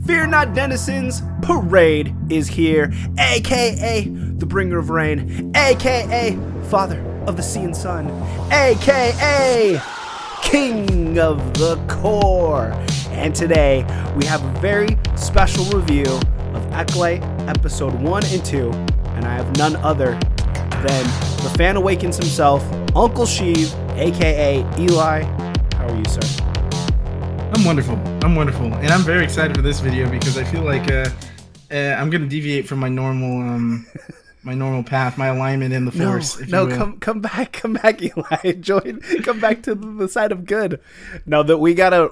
Fear not, denizens, Parade is here, aka the bringer of rain, aka father of the sea and sun, aka king of the core. And today we have a very special review of Acolyte episode 1 and 2, and I have none other than the Fan Awakens himself, Uncle Sheev, aka Eli. How are you, sir? I'm wonderful, and I'm very excited for this video because I feel like I'm going to deviate from my normal path, my alignment in the Force. Come back, Eli. Come back to the side of good. No, that we gotta,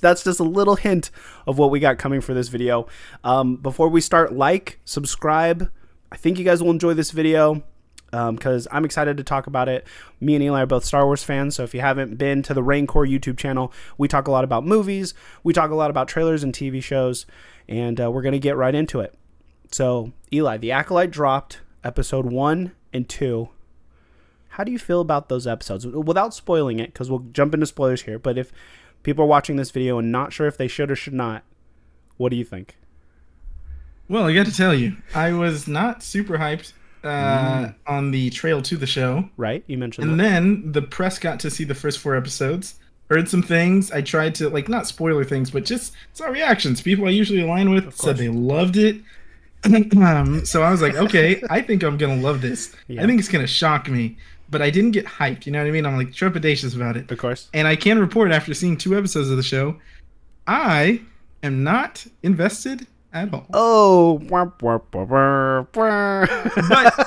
that's just a little hint of what we got coming for this video. Before we start, subscribe. I think you guys will enjoy this video. Because I'm excited to talk about it. Me and Eli are both Star Wars fans, so if you haven't been to the Raincore YouTube channel, we talk a lot about movies, we talk a lot about trailers and TV shows, and we're going to get right into it. So, Eli, The Acolyte dropped episode 1 and 2. How do you feel about those episodes? Without spoiling it, because we'll jump into spoilers here, but if people are watching this video and not sure if they should or should not, what do you think? Well, I got to tell you, I was not super hyped on the trail to the show. Right, you mentioned and that. Then the press got to see the first 4 episodes, heard some things. I tried to, not spoiler things, but just saw reactions. People I usually align with said they loved it. So I was like, okay, I think I'm going to love this. Yeah. I think it's going to shock me. But I didn't get hyped, you know what I mean? I'm trepidatious about it. Of course. And I can report after seeing 2 episodes of the show, I am not invested at all. Oh, but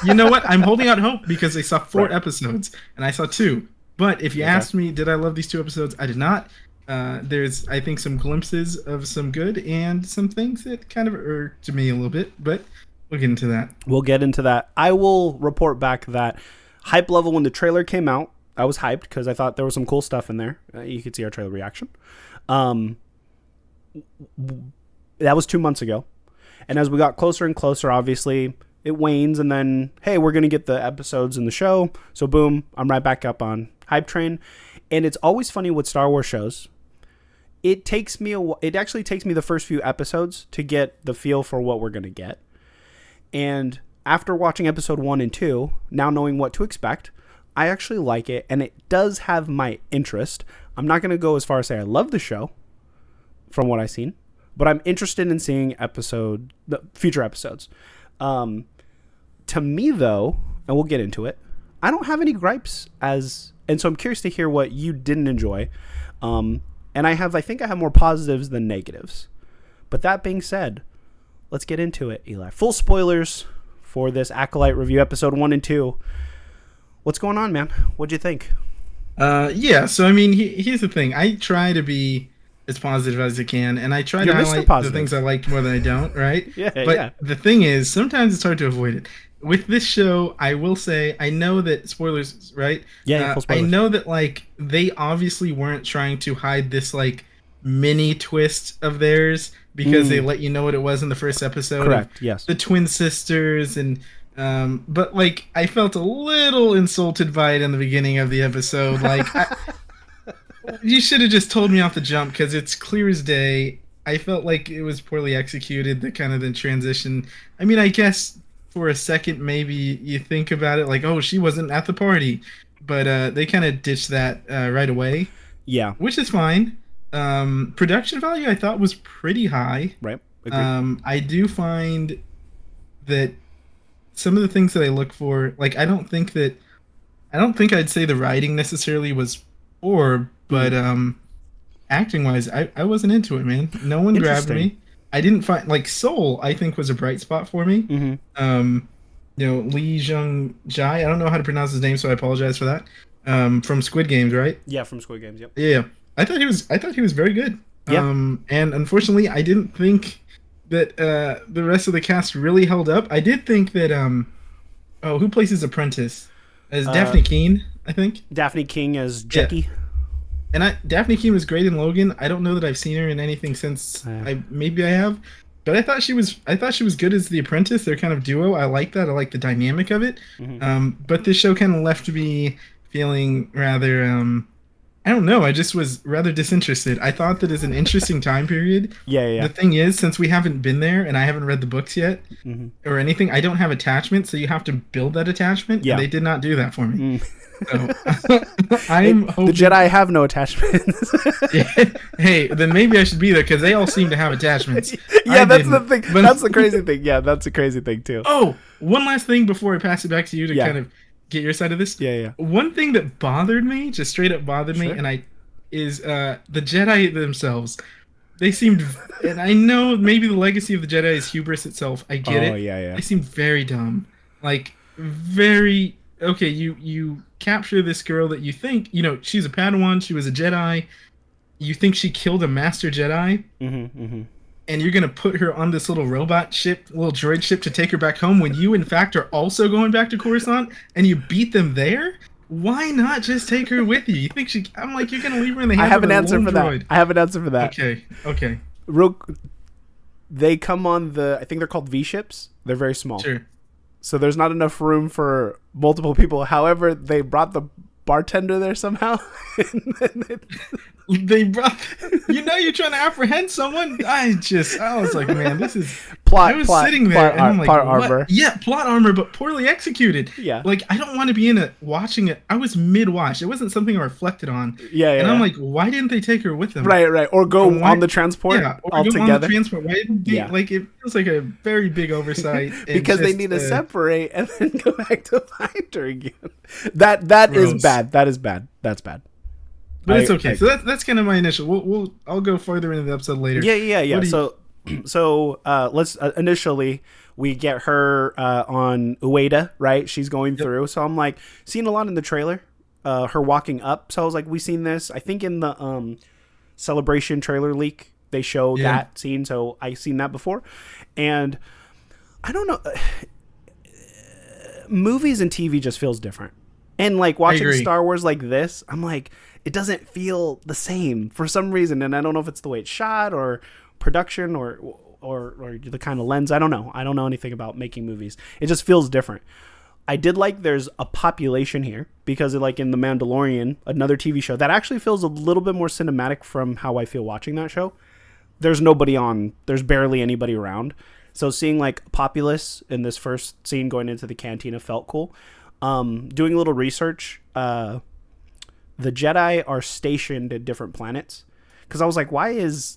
you know what? I'm holding out hope because I saw 4 episodes and I saw 2. But if you asked me, did I love these 2 episodes? I did not. There's, I think, some glimpses of some good and some things that kind of irked me a little bit. But we'll get into that. We'll get into that. I will report back that hype level when the trailer came out. I was hyped because I thought there was some cool stuff in there. You could see our trailer reaction. That was 2 months ago. And as we got closer and closer, obviously, it wanes. And then, hey, we're going to get the episodes in the show. So, boom, I'm right back up on hype train. And it's always funny with Star Wars shows. It actually takes me the first few episodes to get the feel for what we're going to get. And after watching episode 1 and 2, now knowing what to expect, I actually like it. And it does have my interest. I'm not going to go as far as say I love the show from what I've seen. But I'm interested in seeing the future episodes. To me, though, and we'll get into it, I don't have any gripes and so I'm curious to hear what you didn't enjoy. And I think I have more positives than negatives. But that being said, let's get into it, Eli. Full spoilers for this Acolyte review, episode 1 and 2. What's going on, man? What'd you think? Yeah. So I mean, here's the thing. I try to be as positive as I can, and I try to highlight the things I liked more than I don't, right? But the thing is, sometimes it's hard to avoid it. With this show, I will say, I know that spoilers, right? Yeah, full spoilers. I know that they obviously weren't trying to hide this mini twist of theirs because they let you know what it was in the first episode. Correct. Yes. The twin sisters and. But I felt a little insulted by it in the beginning of the episode. You should have just told me off the jump because it's clear as day. I felt like it was poorly executed, the transition. I mean, I guess for a second maybe you think about it oh, she wasn't at the party. But they kind of ditched that right away. Yeah. Which is fine. Production value I thought was pretty high. Right. Agreed. I do find that some of the things that I look for, I don't think I'd say the writing necessarily was poor, but acting wise, I wasn't into it, man. No one grabbed me. I didn't find Soul. I think was a bright spot for me. Mm-hmm. Lee Jung Jai. I don't know how to pronounce his name, so I apologize for that. From Squid Games, right? Yeah, from Squid Games. Yep. Yeah. I thought he was very good. Yeah. And unfortunately, I didn't think that the rest of the cast really held up. I did think that who plays his apprentice? As Daphne Keane, I think. Daphne King as Jackie. Yeah. And Daphne Keane was great in Logan. I don't know that I've seen her in anything since. Maybe I have, but I thought she was good as the apprentice. They're kind of duo. I like that. I like the dynamic of it. Mm-hmm. But this show kind of left me feeling rather I don't know. I just was rather disinterested. I thought that is an interesting time period. Yeah, The thing is, since we haven't been there and I haven't read the books yet Mm-hmm. or anything, I don't have attachment, so you have to build that attachment, Yeah. and they did not do that for me. Mm. So I'm hoping. The Jedi have no attachments. Hey, then maybe I should be there because they all seem to have attachments. Yeah, I that's the didn't. thing. But That's the crazy thing. Yeah, that's the crazy thing too. oh, one last thing before I pass it back to you to Yeah. kind of get your side of this. Yeah, yeah. One thing that bothered me, just straight up bothered me, Sure. and is the Jedi themselves. They seemed, and I know maybe the legacy of the Jedi is hubris itself. I get Oh, it. yeah, yeah. They seem very dumb, like very okay. You capture this girl that you think she's a Padawan. She was a Jedi. You think she killed a Master Jedi, Mm-hmm, mm-hmm. and you're gonna put her on this little robot ship, little droid ship to take her back home when you in fact are also going back to Coruscant and you beat them there? Why not just take her with you? You think she? I'm like, you're gonna leave her in the hands I have of an a answer lone for droid. that. I have an answer for that. Okay, They come on I think they're called V ships. They're very small. sure. So there's not enough room for multiple people. However, they brought the bartender there somehow. They brought. You're trying to apprehend someone. I was like, man, this is. plot, I was plot, sitting there plot, and I'm like, plot what? armor. Yeah, plot armor, but poorly executed. Yeah. Like, I don't want to be watching it. I was mid-watch. It wasn't something I reflected on. Yeah, yeah. And I'm like, why didn't they take her with them? Right. Or go Why- on the transport Yeah, or all go on together. the transport. Why didn't they, Yeah. like, it feels like a very big oversight. and Because they just, need to separate and then go back to find her again. That is Gross. bad. That is bad. That's bad. But it's I- okay. So that's kind of my initial. I'll go further into the episode later. Yeah. What do So let's initially we get her on Ueda, right? She's going through. So I'm like seeing a lot in the trailer, her walking up. So I was like, we seen this. I think in the Celebration trailer leak they show that scene. So I seen that before, and I don't know. Movies and TV just feels different, and like watching agree. Star Wars like this, I'm like, it doesn't feel the same for some reason, and I don't know if it's the way it's shot or production or the kind of lens. I don't know anything about making movies. It just feels different. I did like there's a population here because like in The Mandalorian, another TV show that actually feels a little bit more cinematic from how I feel watching that show. There's barely anybody around. So seeing like populace in this first scene going into the cantina felt cool. Doing a little research, the Jedi are stationed at different planets. Because I was like, why is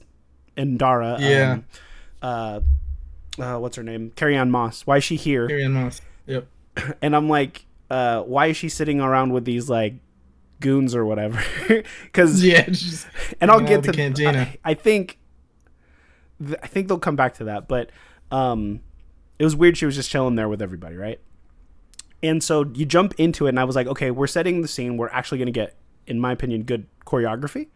Endara, what's her name? Carrie-Anne Moss. Why is she here? Carrie-Anne Moss. Yep. And I'm like, why is she sitting around with these like goons or whatever? Because just and I'll hanging out get at to the cantina. I think they'll come back to that, but it was weird. She was just chilling there with everybody, right? And so you jump into it, and I was like, okay, we're setting the scene. We're actually going to get, in my opinion, good choreography.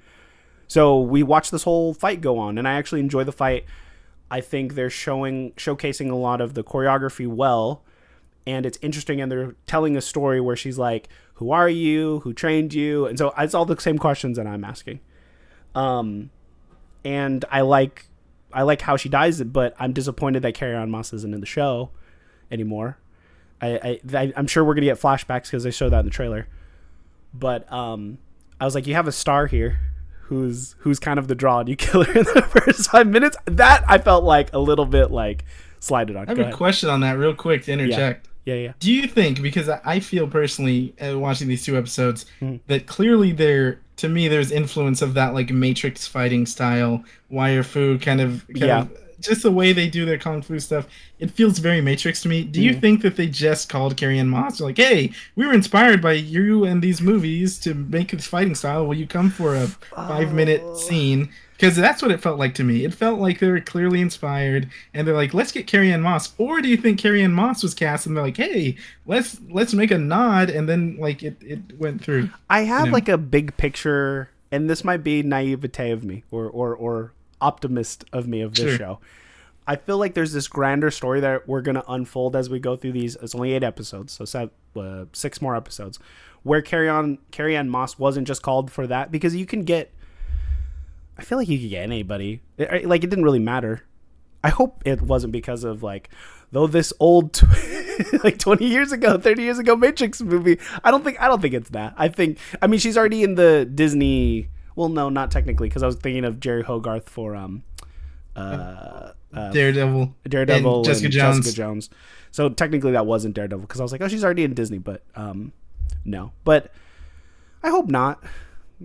So we watch this whole fight go on, and I actually enjoy the fight. I think they're showcasing a lot of the choreography well, and it's interesting, and they're telling a story where she's like, who are you? Who trained you? And so it's all the same questions that I'm asking. And I like how she dies, but I'm disappointed that Carrie-Anne Moss isn't in the show anymore. I'm sure we're gonna get flashbacks because they show that in the trailer. But I was like, you have a star here, who's kind of the draw, and you kill her in the first 5 minutes. That I felt like a little bit like slided on. I have a question on that, real quick, to interject. Yeah. Do you think, because I feel personally watching these two episodes, Mhm. that clearly to me there's influence of that like Matrix fighting style, wire fu kind of just the way they do their kung fu stuff. It feels very Matrix to me. Do you think that they just called Carrie-Anne Moss like, hey, we were inspired by you and these movies to make this fighting style, will you come for a 5-minute scene? Because that's what it felt like to me. It felt like they were clearly inspired, and they're like, let's get Carrie-Anne Moss. Or do you think Carrie-Anne Moss was cast, and they're like, hey, let's make a nod, and then like it went through? I have like a big picture, and this might be naivete of me or optimist of me of this show. I feel like there's this grander story that we're going to unfold as we go through these. It's only 8 episodes, so 6 more episodes, where Carrie-Anne Moss wasn't just called for that, because you can get, I feel like you could get anybody. Like, it didn't really matter. I hope it wasn't because of like, though this old like 20 years ago, 30 years ago Matrix movie. I don't think it's that. I mean she's already in the Disney. Well, no, not technically, because I was thinking of Jerry Hogarth for Daredevil, and Jessica Jones. So technically that wasn't Daredevil, because I was like, oh, she's already in Disney, but no. But I hope not.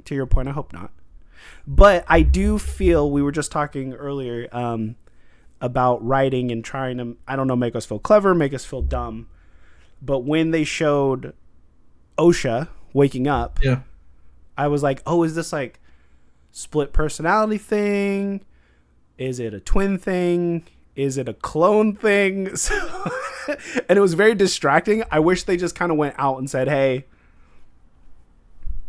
To your point, I hope not. But I do feel, we were just talking earlier about writing and trying to, I don't know, make us feel clever, make us feel dumb. But when they showed Osha waking up, yeah, I was like, oh, is this like split personality thing? Is it a twin thing? Is it a clone thing? So, and it was very distracting. I wish they just kind of went out and said, hey,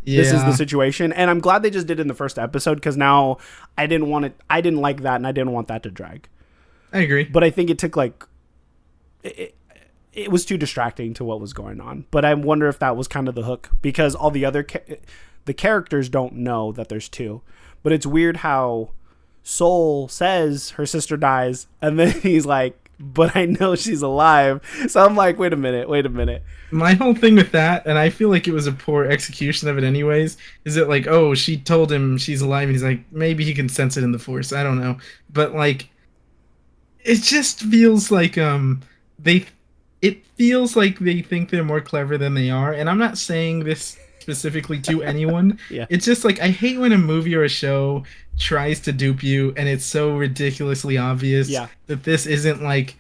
this is the situation. And I'm glad they just did it in the first episode, because now I didn't like that, and I didn't want that to drag. I agree. But I think it took like, it was too distracting to what was going on. But I wonder if that was kind of the hook, because all the other the characters don't know that there's two. But it's weird how Soul says her sister dies, and then he's like, but I know she's alive. So I'm like, wait a minute. My whole thing with that, and I feel like it was a poor execution of it anyways, is that like, oh, she told him she's alive, and he's like, maybe he can sense it in the Force. I don't know. But like, it just feels like it feels like they think they're more clever than they are. And I'm not saying this specifically to anyone. Yeah. It's just like, I hate when a movie or a show tries to dupe you, and it's so ridiculously obvious that this isn't like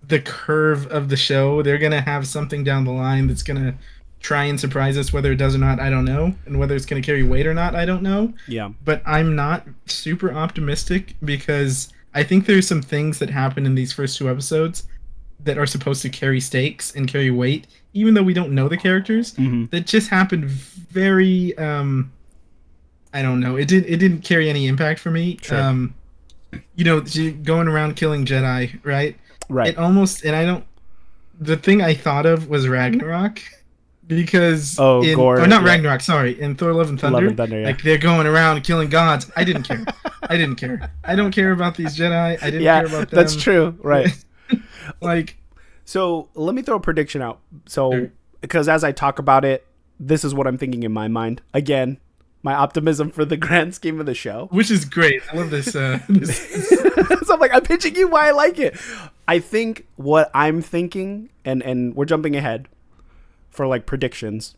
the curve of the show. They're gonna have something down the line that's gonna try and surprise us. Whether it does or not, I don't know, and whether it's gonna carry weight or not, I don't know. Yeah. But I'm not super optimistic, because I think there's some things that happen in these first two episodes that are supposed to carry stakes and carry weight, even though we don't know the characters. That just happened very I don't know. It didn't carry any impact for me. Sure. You know, going around killing Jedi, right? Right. It almost, and I don't. The thing I thought of was Ragnarok, because Gore, or not Ragnarok, sorry, in Thor: Love and Thunder, like they're going around killing gods. I didn't care. I don't care about these Jedi. I didn't care about them. That's true. Right. Like, so let me throw a prediction out. So, because as I talk about it, this is what I'm thinking in my mind. Again, my optimism for the grand scheme of the show, which is great. I love this. So I'm like, I'm pitching you why I like it. I think what I'm thinking, and we're jumping ahead for like predictions.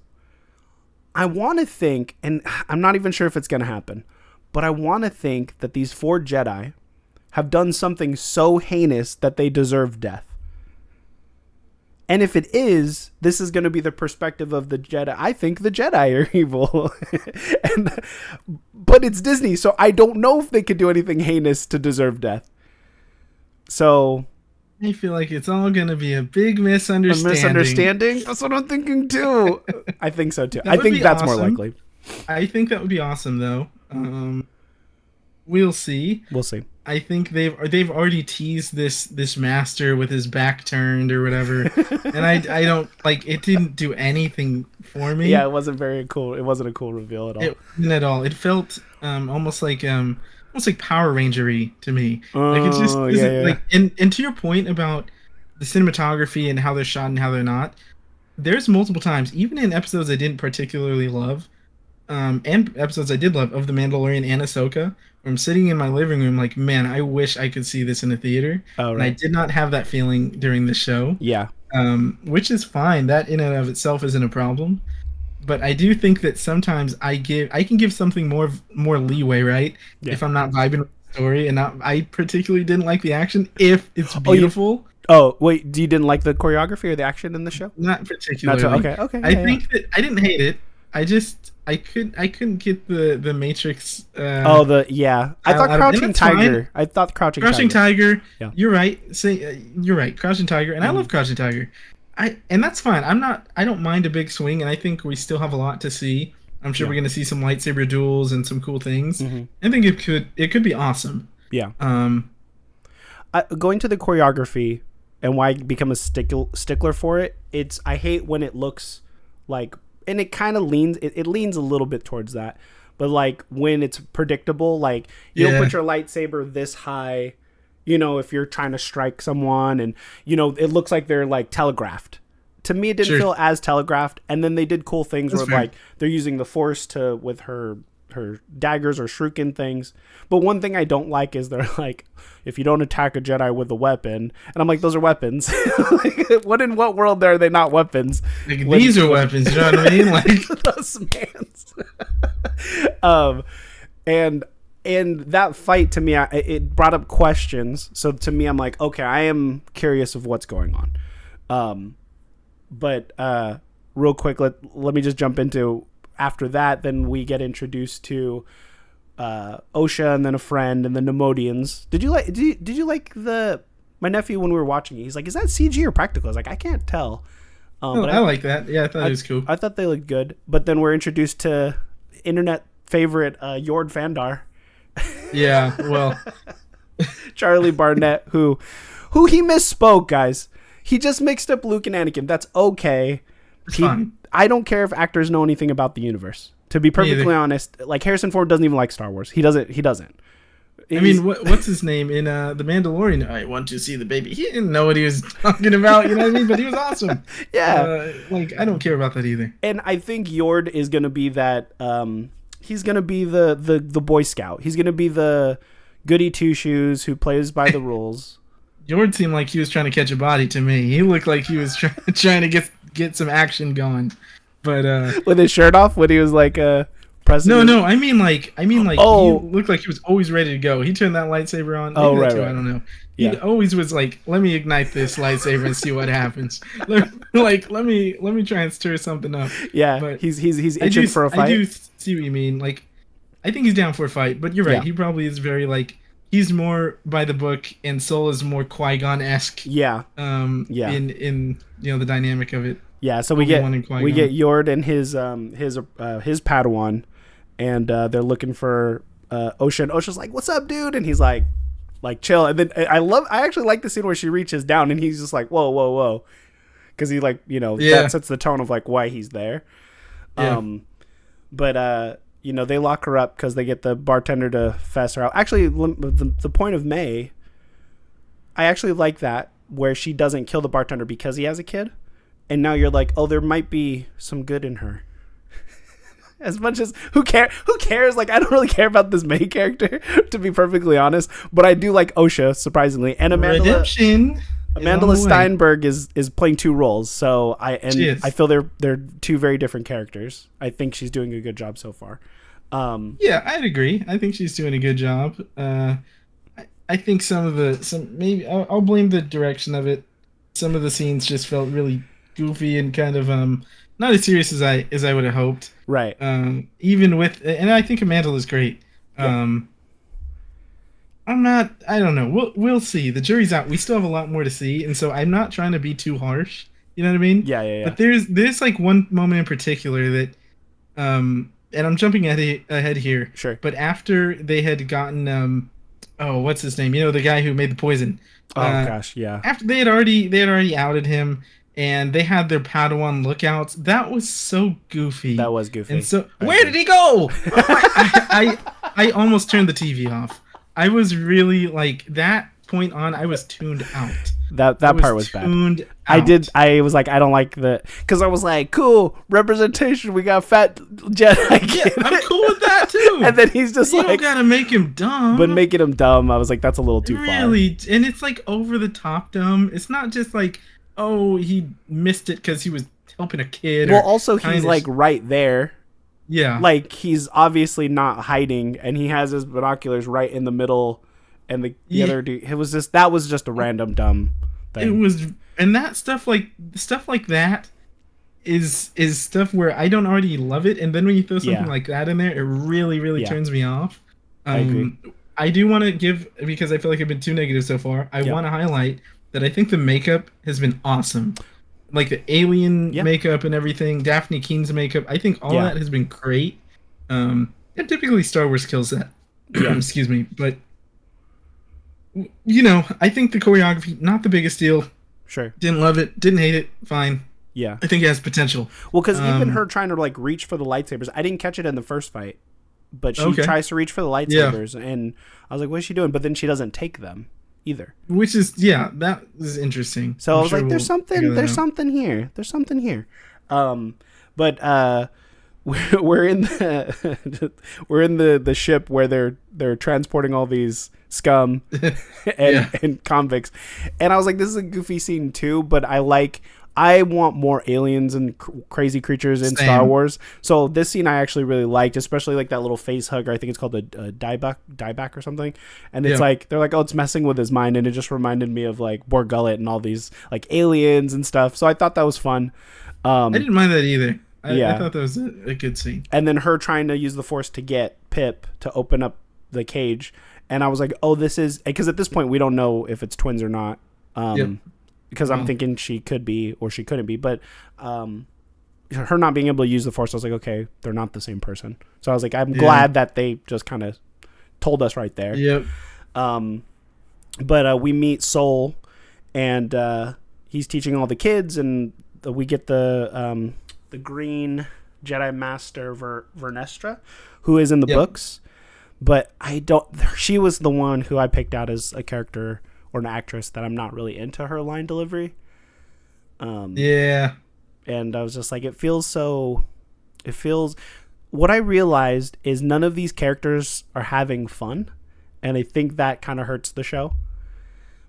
I want to think, and I'm not even sure if it's going to happen, but I want to think that these 4 Jedi have done something so heinous that they deserve death. And if it is, this is going to be the perspective of the Jedi. I think the Jedi are evil. But it's Disney, so I don't know if they could do anything heinous to deserve death. So I feel like it's all going to be a big misunderstanding. A misunderstanding? That's what I'm thinking too. I think so too. I think that's awesome. More likely. I think that would be awesome, though. We'll see. We'll see. I think they've already teased this master with his back turned or whatever, and I don't like. It didn't do anything for me. Yeah, it wasn't very cool. It wasn't a cool reveal at all. It wasn't at all. It felt almost like Power Ranger-y to me. Like it just isn't like. And to your point about the cinematography and how they're shot and how they're not, there's multiple times, even in episodes I didn't particularly love, and episodes I did love of The Mandalorian and Ahsoka, where I'm sitting in my living room like, man, I wish I could see this in a theater. Oh, right. And I did not have that feeling during the show. Yeah. Which is fine. That in and of itself isn't a problem. But I do think that sometimes I can give something more leeway, right? Yeah. If I'm not vibing with the story, and I particularly didn't like the action, if it's beautiful. Oh, wait, you didn't like the choreography or the action in the show? Not particularly. Okay. I think that I didn't hate it. I couldn't get the Matrix. I thought Crouching Tiger. Fine. I thought Crouching Tiger. Yeah. You're right. You're right. Crouching Tiger, and I love Crouching Tiger. And that's fine. I don't mind a big swing, and I think we still have a lot to see. I'm sure we're going to see some lightsaber duels and some cool things. Mm-hmm. I think it could be awesome. Yeah. Going to the choreography and why I become a stickler for it. I hate when it looks like. And it kind of leans a little bit towards that. But like when it's predictable, like you don't put your lightsaber this high You know, if you're trying to strike someone and, you know, it looks like they're like telegraphed. To me, it didn't feel as telegraphed. And then they did cool things where like they're using the Force to with her daggers or shuriken things. But one thing I don't like is they're like, if you don't attack a Jedi with a weapon, and I'm like, those are weapons. Like, what world are they not weapons? Like, these are weapons, you know what I mean? Like those mans. And that fight to me, it brought up questions. So to me, I'm like, okay, I am curious of what's going on. But real quick, let me just jump into. After that, then we get introduced to Osha and then a friend and the Nemodians. Did you like my nephew when we were watching it? He's like, is that CG or practical? I was like, I can't tell. But I like that. Yeah, I thought it was cool. I thought they looked good. But then we're introduced to internet favorite Yord Vandar. Yeah, well, Charlie Barnett, who he misspoke, guys. He just mixed up Luke and Anakin. That's okay. It's fine. I don't care if actors know anything about the universe. To be perfectly honest, like Harrison Ford doesn't even like Star Wars. He doesn't. I mean, what's his name in The Mandalorian? I want to see the baby. He didn't know what he was talking about, you know what I mean? But he was awesome. Yeah. Like, I don't care about that either. And I think Yord is going to be that. He's going to be the Boy Scout. He's going to be the goody two shoes who plays by the rules. Yord seemed like he was trying to catch a body to me. He looked like he was trying to get some action going. But with his shirt off when he was like president. No, I mean like he looked like he was always ready to go. He turned that lightsaber on. Oh, right. I don't know. He always was like, let me ignite this lightsaber and see what happens. Let me try and stir something up. Yeah, but he's itching for a fight. I do see what you mean. Like, I think he's down for a fight, but you're right. Yeah. He probably is very like, he's more by the book, and Soul is more Qui-Gon-esque. Yeah. In you know the dynamic of it. Yeah, so we get Yord and his Padawan, and they're looking for Osha, and Osha's like, "What's up, dude?" And he's like chill. And then I actually like the scene where she reaches down and he's just like, whoa, because he like that sets the tone of like why he's there. Yeah. But they lock her up because they get the bartender to fess her out. Actually, the point of May, I actually like that where she doesn't kill the bartender because he has a kid. And now you're like, oh, there might be some good in her. As much as who cares? Like, I don't really care about this May character, to be perfectly honest. But I do like Osha, surprisingly, and Amandla Steinberg is playing two roles. So I feel they're two very different characters. I think she's doing a good job so far. Yeah, I'd agree. I think she's doing a good job. I think maybe I'll blame the direction of it. Some of the scenes just felt really goofy and kind of not as serious as I would have hoped. Right. Even with, and I think Amanda is great. Yeah. I don't know. We'll see. The jury's out. We still have a lot more to see, and so I'm not trying to be too harsh. You know what I mean? Yeah. But there's like one moment in particular that and I'm jumping ahead here. Sure. But after they had gotten what's his name? You know, the guy who made the poison. Oh gosh, yeah. After they had already outed him, and they had their Padawan lookouts. That was so goofy. That was goofy. And so, where did he go? I almost turned the TV off. I was really like that point on. I was tuned out. That part was bad. I was like, I don't like because I was like, cool representation. We got fat Jedi. Yeah, I'm cool with that too. And then he's just you don't gotta make him dumb. But making him dumb, I was like, that's a little too far. Really, and it's like over the top dumb. It's not just like, oh, he missed it because he was helping a kid. Well, also he's like right there. Yeah, like he's obviously not hiding, and he has his binoculars right in the middle. And the other dude, that was just a random dumb thing. It was, and that stuff like that is stuff where I don't already love it, and then when you throw something like that in there, it really turns me off. I agree. I do want to give, because I feel like I've been too negative so far. I want to highlight that I think the makeup has been awesome, like the alien makeup and everything. Daphne Keen's makeup, I think all that has been great. And typically Star Wars kills that. Excuse me, but. I think the choreography, not the biggest deal. Sure. Didn't love it. Didn't hate it. Fine. Yeah. I think it has potential. Well, because even her trying to like reach for the lightsabers, I didn't catch it in the first fight, but she tries to reach for the lightsabers, and I was like, "What is she doing?" But then she doesn't take them. either. Which is that is interesting. So I I'm was sure like, we'll figure that there's out. something here. There's something here. But we're in the we're in the ship where they're transporting all these scum Yeah. and convicts, and I was like, this is a goofy scene too, but I want more aliens and crazy creatures in Star Same. Wars. So this scene I actually really liked, especially like that little face hugger. I think it's called a dieback or something. And it's Yeah. like they're like, oh, it's messing with his mind, and it just reminded me of like Borgullet and all these like aliens and stuff. So I thought that was fun. I didn't mind that either. I Yeah. thought that was a good scene. And then her trying to use the Force to get Pip to open up the cage, and I was like, oh, this is because at this point we don't know if it's twins or not. Yep. Because I'm thinking she could be or she couldn't be, but her not being able to use the Force, I was like, okay, they're not the same person. So I was like, I'm glad that they just kind of told us right there. Yep. But we meet Soul, and he's teaching all the kids, and we get the green Jedi Master Vernestra, who is in the books, but I don't. She was the one who I picked out as a character or an actress that I'm not really into her line delivery. Yeah. And I was just like, it feels. What I realized is none of these characters are having fun, and I think that kind of hurts the show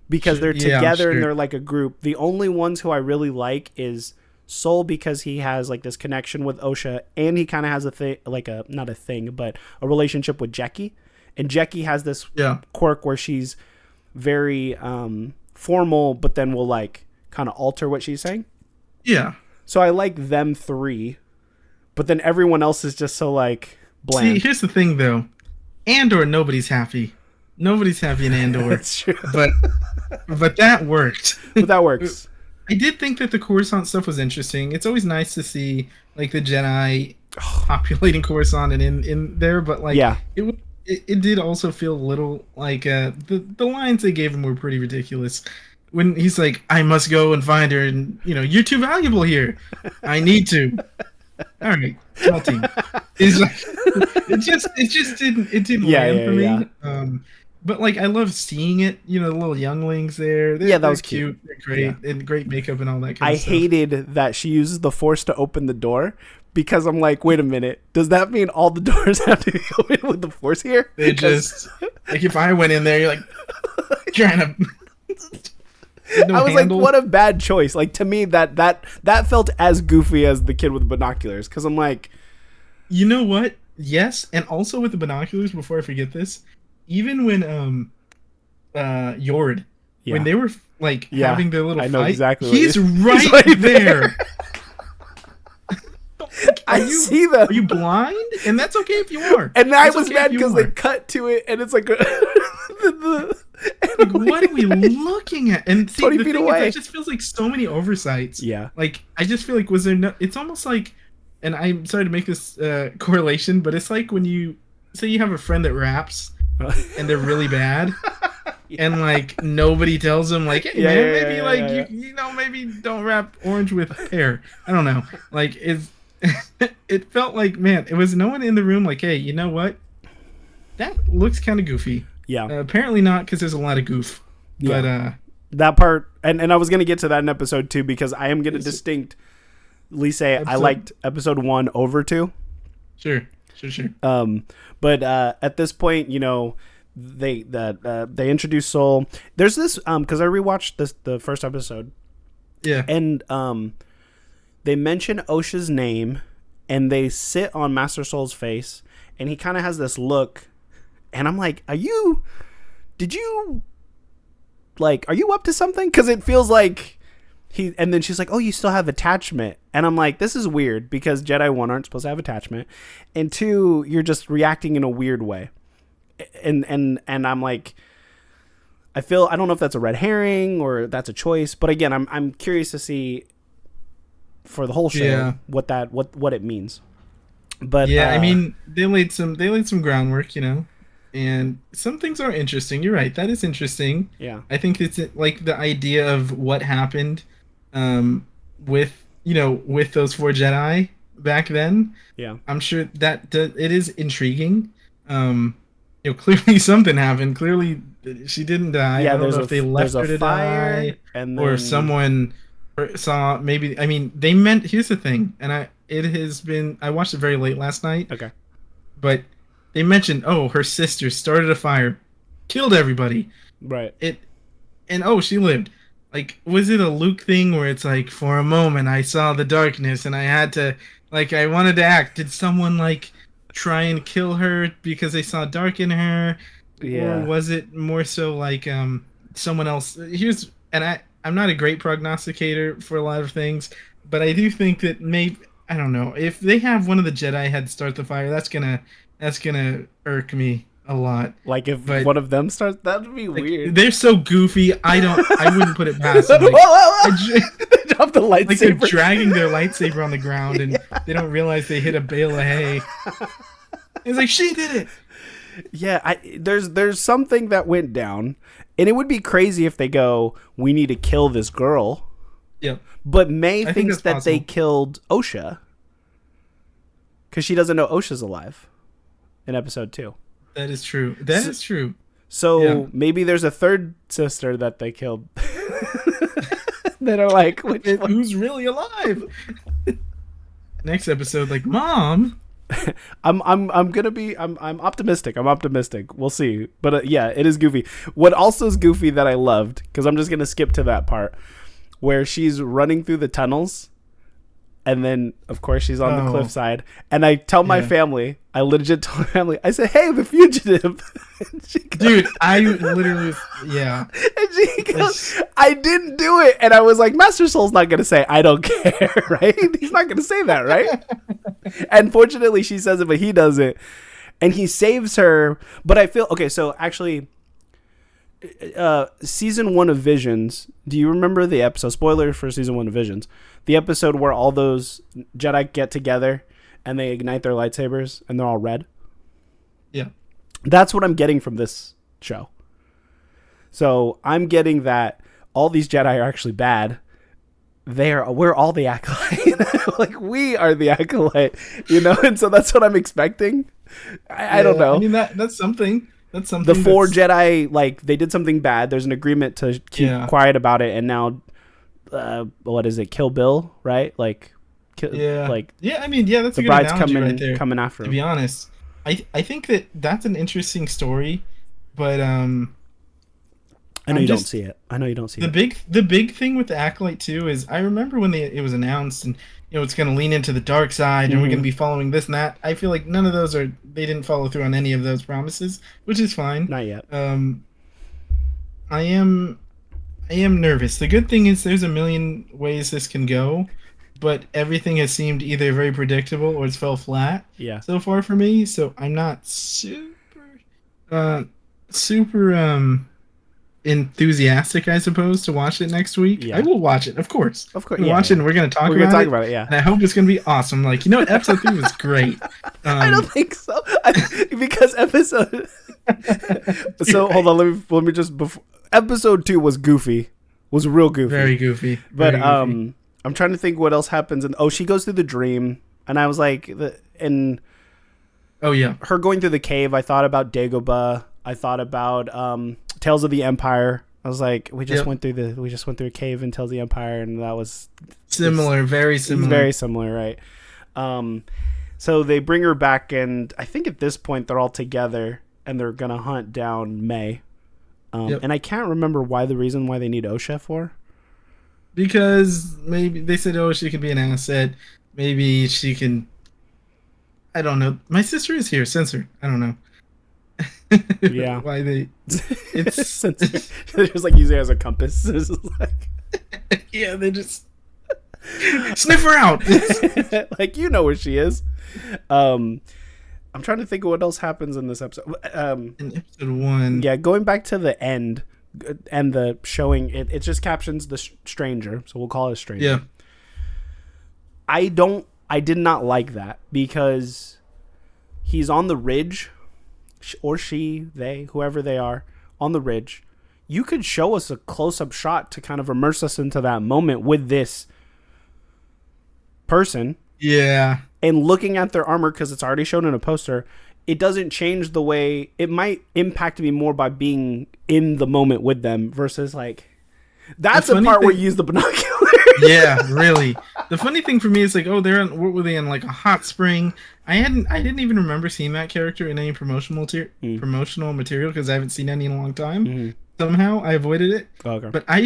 because they're together and they're like a group. The only ones who I really like is Soul, because he has like this connection with Osha, and he kind of has a thing, like a not a thing, but a relationship with Jecki, and Jecki has this quirk where she's very formal, but then will like kind of alter what she's saying. Yeah. So I like them three, but then everyone else is just so like bland. See, here's the thing though. Andor, nobody's happy. Nobody's happy in Andor. That's true. But that worked. But that works. I did think that the Coruscant stuff was interesting. It's always nice to see like the Jedi populating Coruscant and in there, but like it did also feel a little like the lines they gave him were pretty ridiculous. When he's like, "I must go and find her," and you're too valuable here. I need to. All right, small team. It's like it just didn't land for me. Yeah. But like I love seeing it. The little younglings there. That was cute. They're great and great makeup and all that kind of stuff. I hated that she uses the Force to open the door, because I'm like, wait a minute, does that mean all the doors have to be open with the Force here? They just like if I went in there, you're like trying to. I was like, what a bad choice. Like, to me, that felt as goofy as the kid with binoculars, because I'm like, you know what? Yes, and also with the binoculars. Before I forget this, even when Yord, when they were like having their little fight, exactly he's right there. I see them. Are you blind? And that's okay if you are. And I was mad because they cut to it, and it's like, what are we looking at? And see, 20 the feet thing away. is, it just feels like so many oversights. Yeah. Like I just feel like was there no? It's almost like, and I'm sorry to make this correlation, but it's like when you say you have a friend that raps and they're really bad. And like nobody tells them like, hey man, maybe you maybe don't wrap orange with pear. I don't know. Like it felt like, man, it was no one in the room like, hey, you know what? That looks kind of goofy. Yeah. Apparently not, because there's a lot of goof. But that part, and I was gonna get to that in episode 2, because I am gonna distinctly say I liked episode 1 over 2. Sure. But at this point, they introduce Soul. There's this because I rewatched the first episode. Yeah. And they mention Osha's name, and they sit on Master Soul's face, and he kind of has this look, and I'm like, are you up to something? Because it feels like and then she's like, oh, you still have attachment. And I'm like, this is weird, because Jedi, 1, aren't supposed to have attachment, and 2, you're just reacting in a weird way. And I'm like, I don't know if that's a red herring or that's a choice, but again, I'm curious to see for the whole show what it means. But I mean, they laid some groundwork, and some things are interesting. You're right, that is interesting. Yeah, I think it's like the idea of what happened with those 4 Jedi back then. Yeah, I'm sure that it is intriguing. clearly something happened. Clearly she didn't die. Yeah, I don't know if they left her to fire, die and or if then someone saw maybe. I mean, they meant. Here's the thing, and it has been. I watched it very late last night, okay, but they mentioned, oh, her sister started a fire, killed everybody. right. It and oh, she lived. Like, was it a Luke thing where it's like, for a moment I saw the darkness and I had to, like, I wanted to act. Did someone like try and kill her because they saw dark in her, or Yeah, was it more so like someone else? I'm not a great prognosticator for a lot of things, but I do think that maybe, I don't know, if they have one of the Jedi head start the fire, that's gonna irk me a lot. like if But one of them starts, that'd be like, weird. they're so goofy. I wouldn't put it past Whoa, them. Like, whoa, I whoa. j- They drop the like they're lightsaber. dragging their lightsaber on the ground and they don't realize they hit a bale of hay. It's like, she did it. Yeah, there's something that went down, and it would be crazy if they go, we need to kill this girl. Yep. But May I think thinks that's that they possible. killed Osha because she doesn't know Osha's alive in episode 2. That is true. That is true. So Yeah. maybe there's a third sister that they killed. That are like, which one? Who's really alive? Next episode, like, Mom. I'm optimistic. I'm optimistic. We'll see. But yeah, it is goofy. What also is goofy that I loved, because I'm just gonna skip to that part where she's running through the tunnels, and then of course she's on the cliffside, and I tell my family, I legit tell my family, I say, "Hey, the fugitive." And she goes, Dude, I literally, yeah. and she goes, "I didn't do it," and I was like, "Master Soul's not gonna say I don't care, right? He's not gonna say that, right?" And fortunately, she says it, but he doesn't, and he saves her. But I feel okay. So actually, season 1 of Visions. Do you remember the episode? Spoiler for season 1 of Visions. The episode where all those Jedi get together and they ignite their lightsabers and they're all red. Yeah. That's what I'm getting from this show. So I'm getting that all these Jedi are actually bad. We're all the Acolyte. Like, we are the Acolyte, and so that's what I'm expecting. I don't know. I mean, that's something. That's something. The 4 Jedi, like, they did something bad. There's an agreement to keep quiet about it, and now, what is it? Kill Bill, right? Like, like, yeah. I mean, yeah, that's the a good bride's analogy right there. coming after To him. be honest, I think that's an interesting story, but I know you don't see it. I know you don't see it. The big thing with the Acolyte too is, I remember when it was announced, and it's going to lean into the dark side, and we're going to be following this and that. I feel like none of those they didn't follow through on any of those promises, which is fine. Not yet. I am nervous. The good thing is there's a million ways this can go, but everything has seemed either very predictable or it's fell flat. Yeah. So far for me, so I'm not super enthusiastic, I suppose, to watch it next week. Yeah. I will watch it, of course. Of course. We'll watch it and we're going to talk We're about gonna it. talk about it, yeah. And I hope it's going to be awesome. Like, episode 3 was great. I don't think so. Because episode. So hold on. Let me just. Episode 2 was goofy. Was real goofy. Very goofy. But Very goofy. I'm trying to think what else happens. And she goes through the dream, and I was like, Oh yeah. her going through the cave. I thought about Dagobah. I thought about Tales of the Empire. I was like, we just went through a cave in Tales of the Empire, and that was similar, very similar. Very similar, right? So they bring her back, and I think at this point they're all together, and they're gonna hunt down May. And I can't remember the reason why they need Osha for. Because maybe they said, oh, she can be an asset. Maybe she can. I don't know. My sister is here. Censor. I don't know. Yeah. Why they? It's they're just like using it as a compass. It's like, yeah, they just sniff her out. Like, where she is. I'm trying to think of what else happens in this episode. In episode 1. Yeah, going back to the end and the showing, it just captions the stranger, so we'll call it a stranger. Yeah. I did not like that, because he's on the ridge, or they, whoever they are, on the ridge. You could show us a close-up shot to kind of immerse us into that moment with this person. Yeah. And looking at their armor, because it's already shown in a poster, it doesn't change the way it might impact me more by being in the moment with them versus like that's the part where you use the binoculars. Yeah, really. The funny thing for me is like, oh, what were they in, like a hot spring? I didn't even remember seeing that character in any promotional material because I haven't seen any in a long time. Mm-hmm. Somehow I avoided it. Okay. But I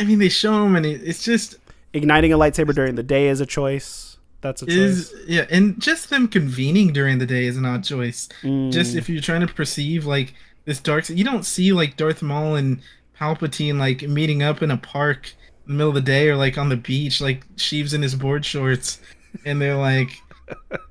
mean, they show him and it's just igniting a lightsaber during the day is a choice. That's a choice. Yeah, and just them convening during the day is an odd choice. Just if you're trying to perceive like this dark, you don't see like Darth Maul and Palpatine like meeting up in a park in the middle of the day or like on the beach, like Sheev's in his board shorts, and they're like,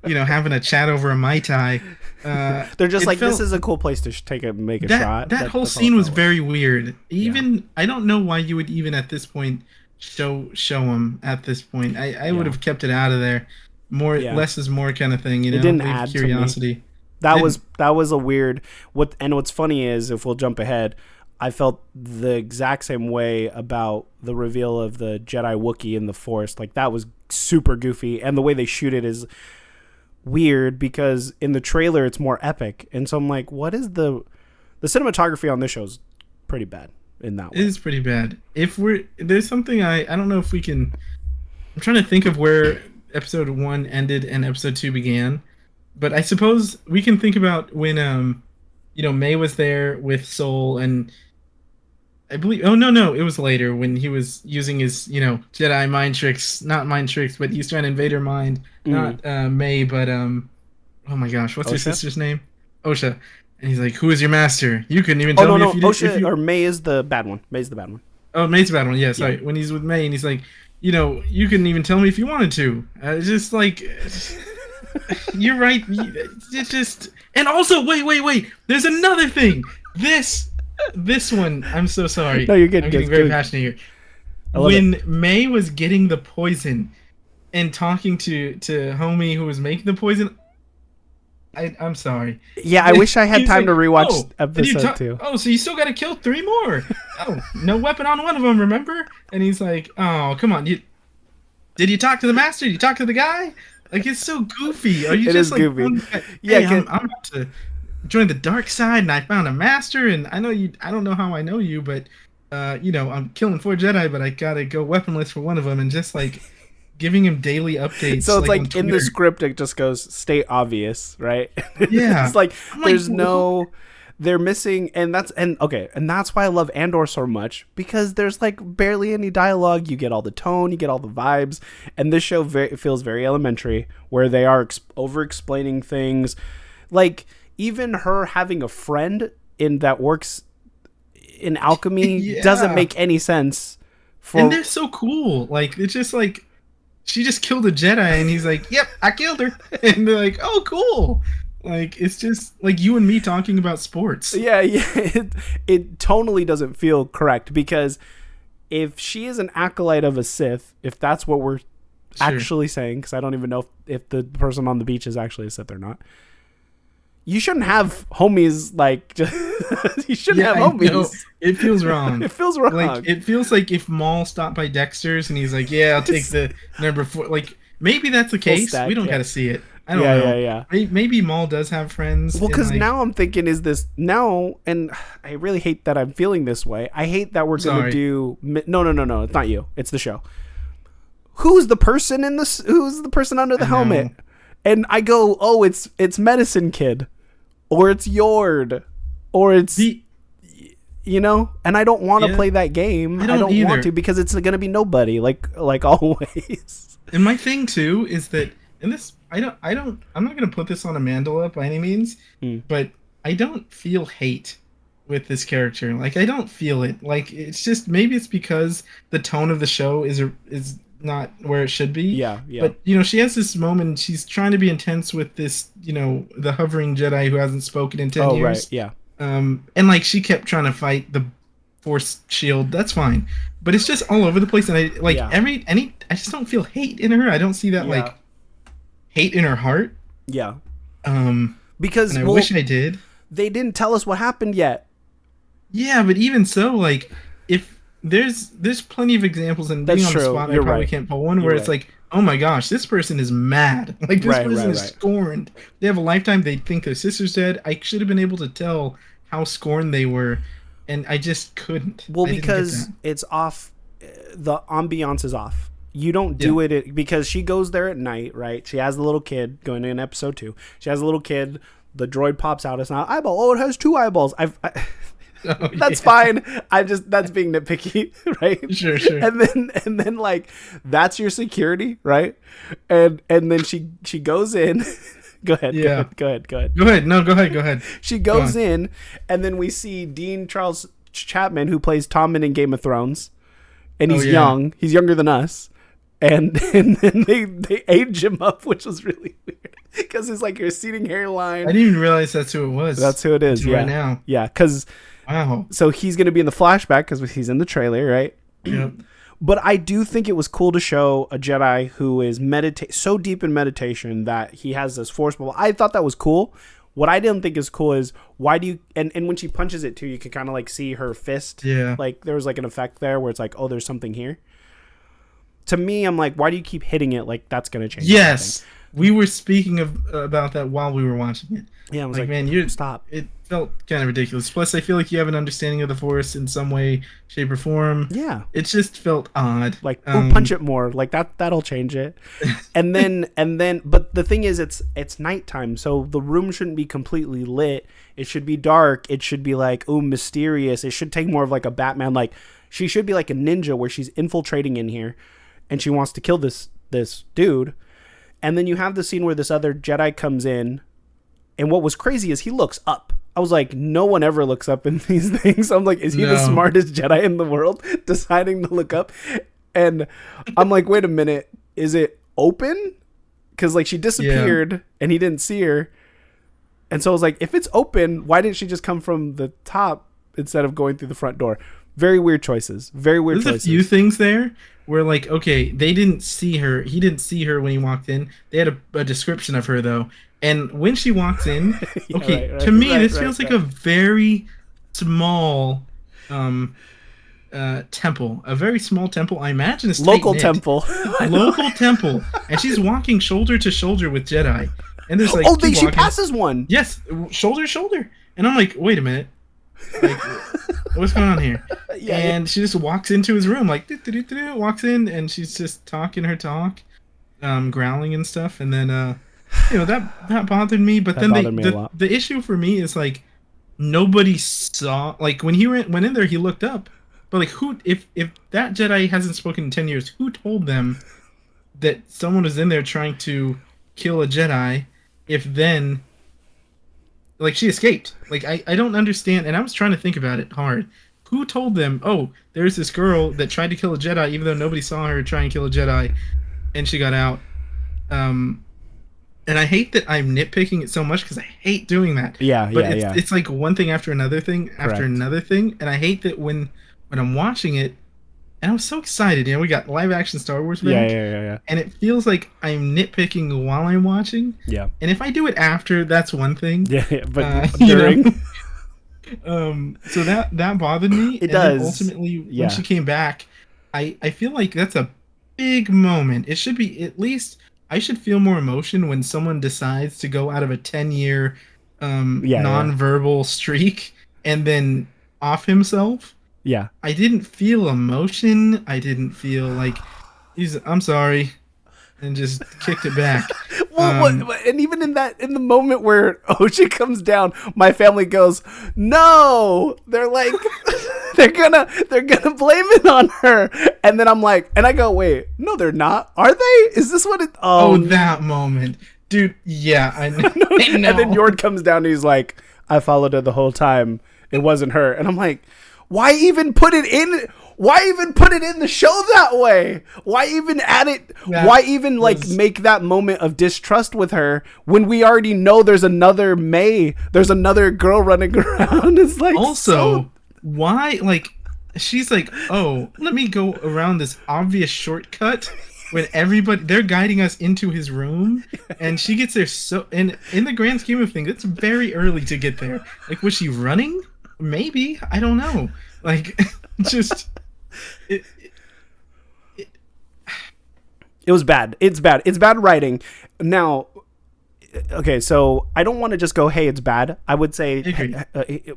having a chat over a Mai Tai. They're just like, this is a cool place to make a shot. That whole scene was very weird. I don't know why you would even at this point show them at this point. I would have kept it out of there. Less is more kind of thing. It didn't add curiosity. To me. That was a weird. What's funny is if we'll jump ahead, I felt the exact same way about the reveal of the Jedi Wookiee in the Force. Like that was super goofy, and the way they shoot it is weird because in the trailer it's more epic, and so I'm like, what is the cinematography on this show is pretty bad in that way. It is pretty bad. There's something I don't know if we can. I'm trying to think of where episode 1 ended and episode 2 began, but I suppose we can think about when May was there with Soul, and I believe it was later when he was using his Jedi mind tricks, not mind tricks, but he's trying to invade her mind. Not May, but oh my gosh, what's her sister's name? Osha. And he's like, "Who is your master? You couldn't even tell me if you did." Osha or May is the bad one. May's the bad one. Oh, May's the bad one. Yeah, sorry. When he's with May and he's like, you couldn't even tell me if you wanted to. It's just like, you're right. It's just, and also, wait. There's another thing. This one. I'm so sorry. No, you're good. I'm getting very passionate here. When May was getting the poison and talking to homie who was making the poison. I'm sorry. Yeah, I wish I had time to rewatch episode 2. Oh, so you still got to kill 3 more. Oh, no weapon on one of them, remember? And he's like, oh, come on. Did you talk to the master? Did you talk to the guy? Like, it's so goofy. Are you it just is like, goofy. Hey, I'm about to join the dark side, and I found a master, and I know you. I don't know how I know you, but, I'm killing 4 Jedi, but I got to go weaponless for one of them, and just like... giving him daily updates. So it's like in the script it just goes state obvious, right? Yeah. It's like there's they're missing, and that's why I love Andor so much, because there's like barely any dialogue. You get all the tone, you get all the vibes, and this show feels very elementary, where they are over explaining things. Like even her having a friend that works in alchemy doesn't make any sense. And they're so cool. Like it's just like she just killed a Jedi, and he's like, "Yep, I killed her," and they're like, "Oh, cool." Like it's just like you and me talking about sports. Yeah. It totally doesn't feel correct, because if she is an acolyte of a Sith, if that's what we're actually saying, because I don't even know if the person on the beach is actually a Sith or not. You shouldn't have homies like. You shouldn't have homies. It feels wrong. It feels wrong. Like it feels like if Maul stopped by Dexter's and he's like, "Yeah, I'll take the number 4." Like maybe that's the case. Stack, we don't got to see it. I don't know. Yeah. Maybe Maul does have friends. Well, because now I'm thinking, is this now? And I really hate that I'm feeling this way. I hate that we're going to do. No. It's not you. It's the show. Who's the person Who's the person under the helmet? And I go, oh, it's Medicine Kid, or it's Yord, or it's and I don't want to play that game. I don't want to, because it's going to be nobody, like always. And my thing too is that, and this I'm not going to put this on Amandla by any means, but I don't feel hate with this character. Like I don't feel it. Like it's just, maybe it's because the tone of the show is not where it should be. Yeah. But she has this moment. She's trying to be intense with this, the hovering Jedi who hasn't spoken in 10 years. Oh right, yeah. And like she kept trying to fight the Force shield. That's fine, but it's just all over the place. And I like I just don't feel hate in her. I don't see that like hate in her heart. Yeah. Because I wish I did. They didn't tell us what happened yet. Yeah, but even so, like if there's plenty of examples, and being on the spot, I probably can't pull one where it's like, oh my gosh, this person is mad. Like, this Right, person right, is right. scorned. They have a lifetime. They think their sister's dead. I should have been able to tell how scorned they were, and I just couldn't. Well, I didn't get because that. it's off, the ambiance is off. You don't Yeah. do it because she goes there at night, right? She has the little kid going in episode 2. She has a little kid. The droid pops out. It's not an eyeball. Oh, it has 2 eyeballs. Oh, That's yeah. fine. That's being nitpicky, right? Sure, sure. And then like that's your security, right? And then she goes in. Go ahead. Yeah. Go ahead. Go ahead. Go ahead. No, go ahead. Go ahead. She Go goes on. in, and then we see Dean Charles Chapman, who plays Tommen in Game of Thrones, and he's Oh, yeah. young. He's younger than us, and then they age him up, which was really weird because it's like your receding hairline. I didn't even realize that's who it was. That's who it is. Until Yeah, right now. yeah. Because Wow. so he's gonna be in the flashback because he's in the trailer, right? Yep. But I do think it was cool to show a Jedi who is so deep in meditation that he has this force bubble. I thought that was cool. What I didn't think is cool is why do you and when she punches it too, you can kind of like see her fist. Yeah. Like there was like an effect there where it's like, oh, there's something here. To me, I'm like, why do you keep hitting it? Like that's gonna change. Yes. We were speaking about that while we were watching it. Yeah, I was Like, like, man, you stop. It felt kind of ridiculous. Plus, I feel like you have an understanding of the Force in some way, shape, or form. Yeah. It just felt odd. Like, punch it more. Like that'll change it. And then but the thing is it's nighttime, so the room shouldn't be completely lit. It should be dark. It should be like, oh, mysterious. It should take more of like a Batman, like she should be like a ninja where she's infiltrating in here and she wants to kill this dude. And then you have the scene where this other Jedi comes in, and what was crazy is he looks up. I was like, no one ever looks up in these things. I'm like, is he the No. smartest Jedi in the world deciding to look up? And I'm like, wait a minute, is it open? Because like she disappeared and he didn't see her. And so I was like, if it's open, why didn't she just come from the top instead of going through the front door? Very weird choices. Very weird There's choices. a few things there where, like, okay, they didn't see her. He didn't see her when he walked in. They had a description of her, though. And when she walks in, Yeah, okay, right, to me, right, this right, feels like right. a very small temple. A very small temple. I imagine it's Local tight-knit. temple. Local temple. And she's walking shoulder to shoulder with Jedi. And there's like Oh, two she walking- passes one. Yes, shoulder to shoulder. And I'm like, wait a minute. Like, what's going on here? Yeah, And she just walks into his room, like, walks in, and she's just talking her talk, growling and stuff. And then, that bothered me. But That then bothered me a lot. the issue for me is, like, nobody saw, like, when he went in there, he looked up. But, like, who, if that Jedi hasn't spoken in 10 years, who told them that someone was in there trying to kill a Jedi if then... Like, she escaped. Like, I don't understand, and I was trying to think about it hard. Who told them, oh, there's this girl that tried to kill a Jedi, even though nobody saw her try and kill a Jedi, and she got out. And I hate that I'm nitpicking it so much, because I hate doing that. Yeah, But yeah. it's like one thing after another thing, Correct. after another thing, and I hate that when I'm watching it, and I was so excited, we got live-action Star Wars back, Yeah. and it feels like I'm nitpicking while I'm watching, Yeah. and if I do it after, that's one thing. Yeah, but You during. know? So that bothered me. It and then does. ultimately, Yeah. when she came back, I feel like that's a big moment. It should be at least I should feel more emotion when someone decides to go out of a 10-year non-verbal streak and then off himself. Yeah. I didn't feel emotion. I didn't feel like I'm sorry, and just kicked it back. Well, and even in the moment where Osha comes down, my family goes, "No!" They're like, they're gonna blame it on her, and then I'm like, and I go, "Wait, no, they're not. Are they? Is this what it?" Oh, that moment, dude. Yeah, I know. I know. And then Yord comes down, and he's like, "I followed her the whole time. It wasn't her." And I'm like, why even put it in? Why even put it in the show that way? Why even add it? Why even make that moment of distrust with her when we already know there's another May? There's another girl running around. It's like also why she's like, oh, let me go around this obvious shortcut when they're guiding us into his room, and she gets there and in the grand scheme of things, it's very early to get there. Like, was she running? Maybe, I don't know. Like, just It was bad. It's bad. It's bad writing. Now, okay, so I don't want to just go, hey, it's bad. I would say,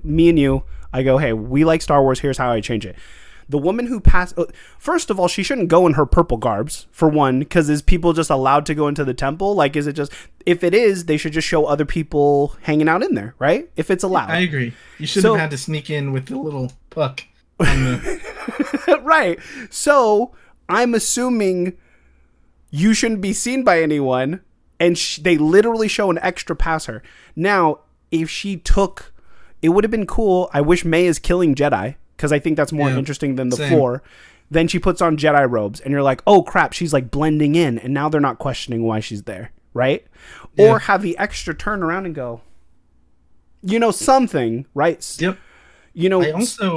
me and you, I go, hey, we like Star Wars. Here's how I change it. The woman who passed, first of all, she shouldn't go in her purple garbs, for one, because is people just allowed to go into the temple? Like, is it just, if it is, they should just show other people hanging out in there, right? If it's allowed. I agree. You should have had to sneak in with the little puck on the... Right. So, I'm assuming you shouldn't be seen by anyone, and they literally show an extra past her. Now, if she took, it would have been cool. I wish May is killing Jedi, because I think that's more interesting than the 4. Then she puts on Jedi robes, and you're like, oh crap, she's like blending in, and now they're not questioning why she's there, right? Yeah. Or have the extra turn around and go, something, right? Yep.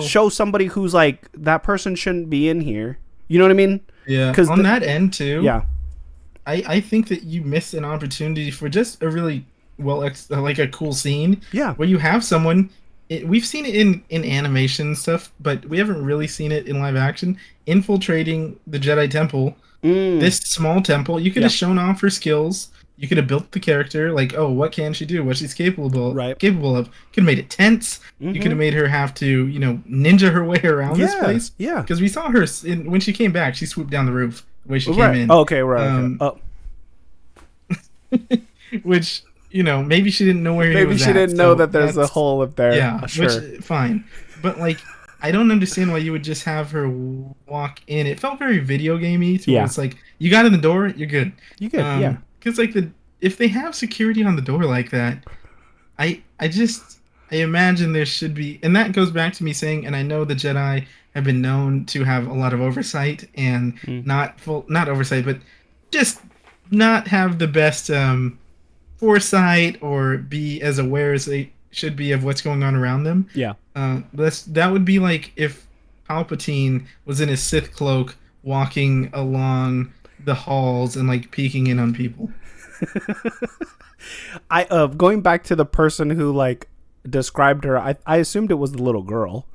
Show somebody who's like, that person shouldn't be in here. You know what I mean? Yeah. Because on that end too. Yeah. I think that you missed an opportunity for just a really like a cool scene. Yeah. Where you have someone. We've seen it in animation stuff, but we haven't really seen it in live action. Infiltrating the Jedi Temple, this small temple, you could have shown off her skills. You could have built the character, like, oh, what can she do? What she's capable of? You could have made it tense. You could have made her have to, ninja her way around this place. Yeah. Because we saw her when she came back. She swooped down the roof the way she came in. Oh, okay, right. Which. Maybe she didn't know where he was. Maybe she didn't know that there's a hole up there. Yeah, sure. Which, fine. But, like, I don't understand why you would just have her walk in. It felt very video gamey. Yeah. It's like, you got in the door, you're good. You're good, yeah. Because, like, if they have security on the door like that, I imagine there should be... And that goes back to me saying, and I know the Jedi have been known to have a lot of oversight and not oversight, but just not have the best... foresight or be as aware as they should be of what's going on around them. Yeah. That would be like if Palpatine was in his Sith cloak walking along the halls and like peeking in on people. Going back to the person who like described her, I assumed it was the little girl,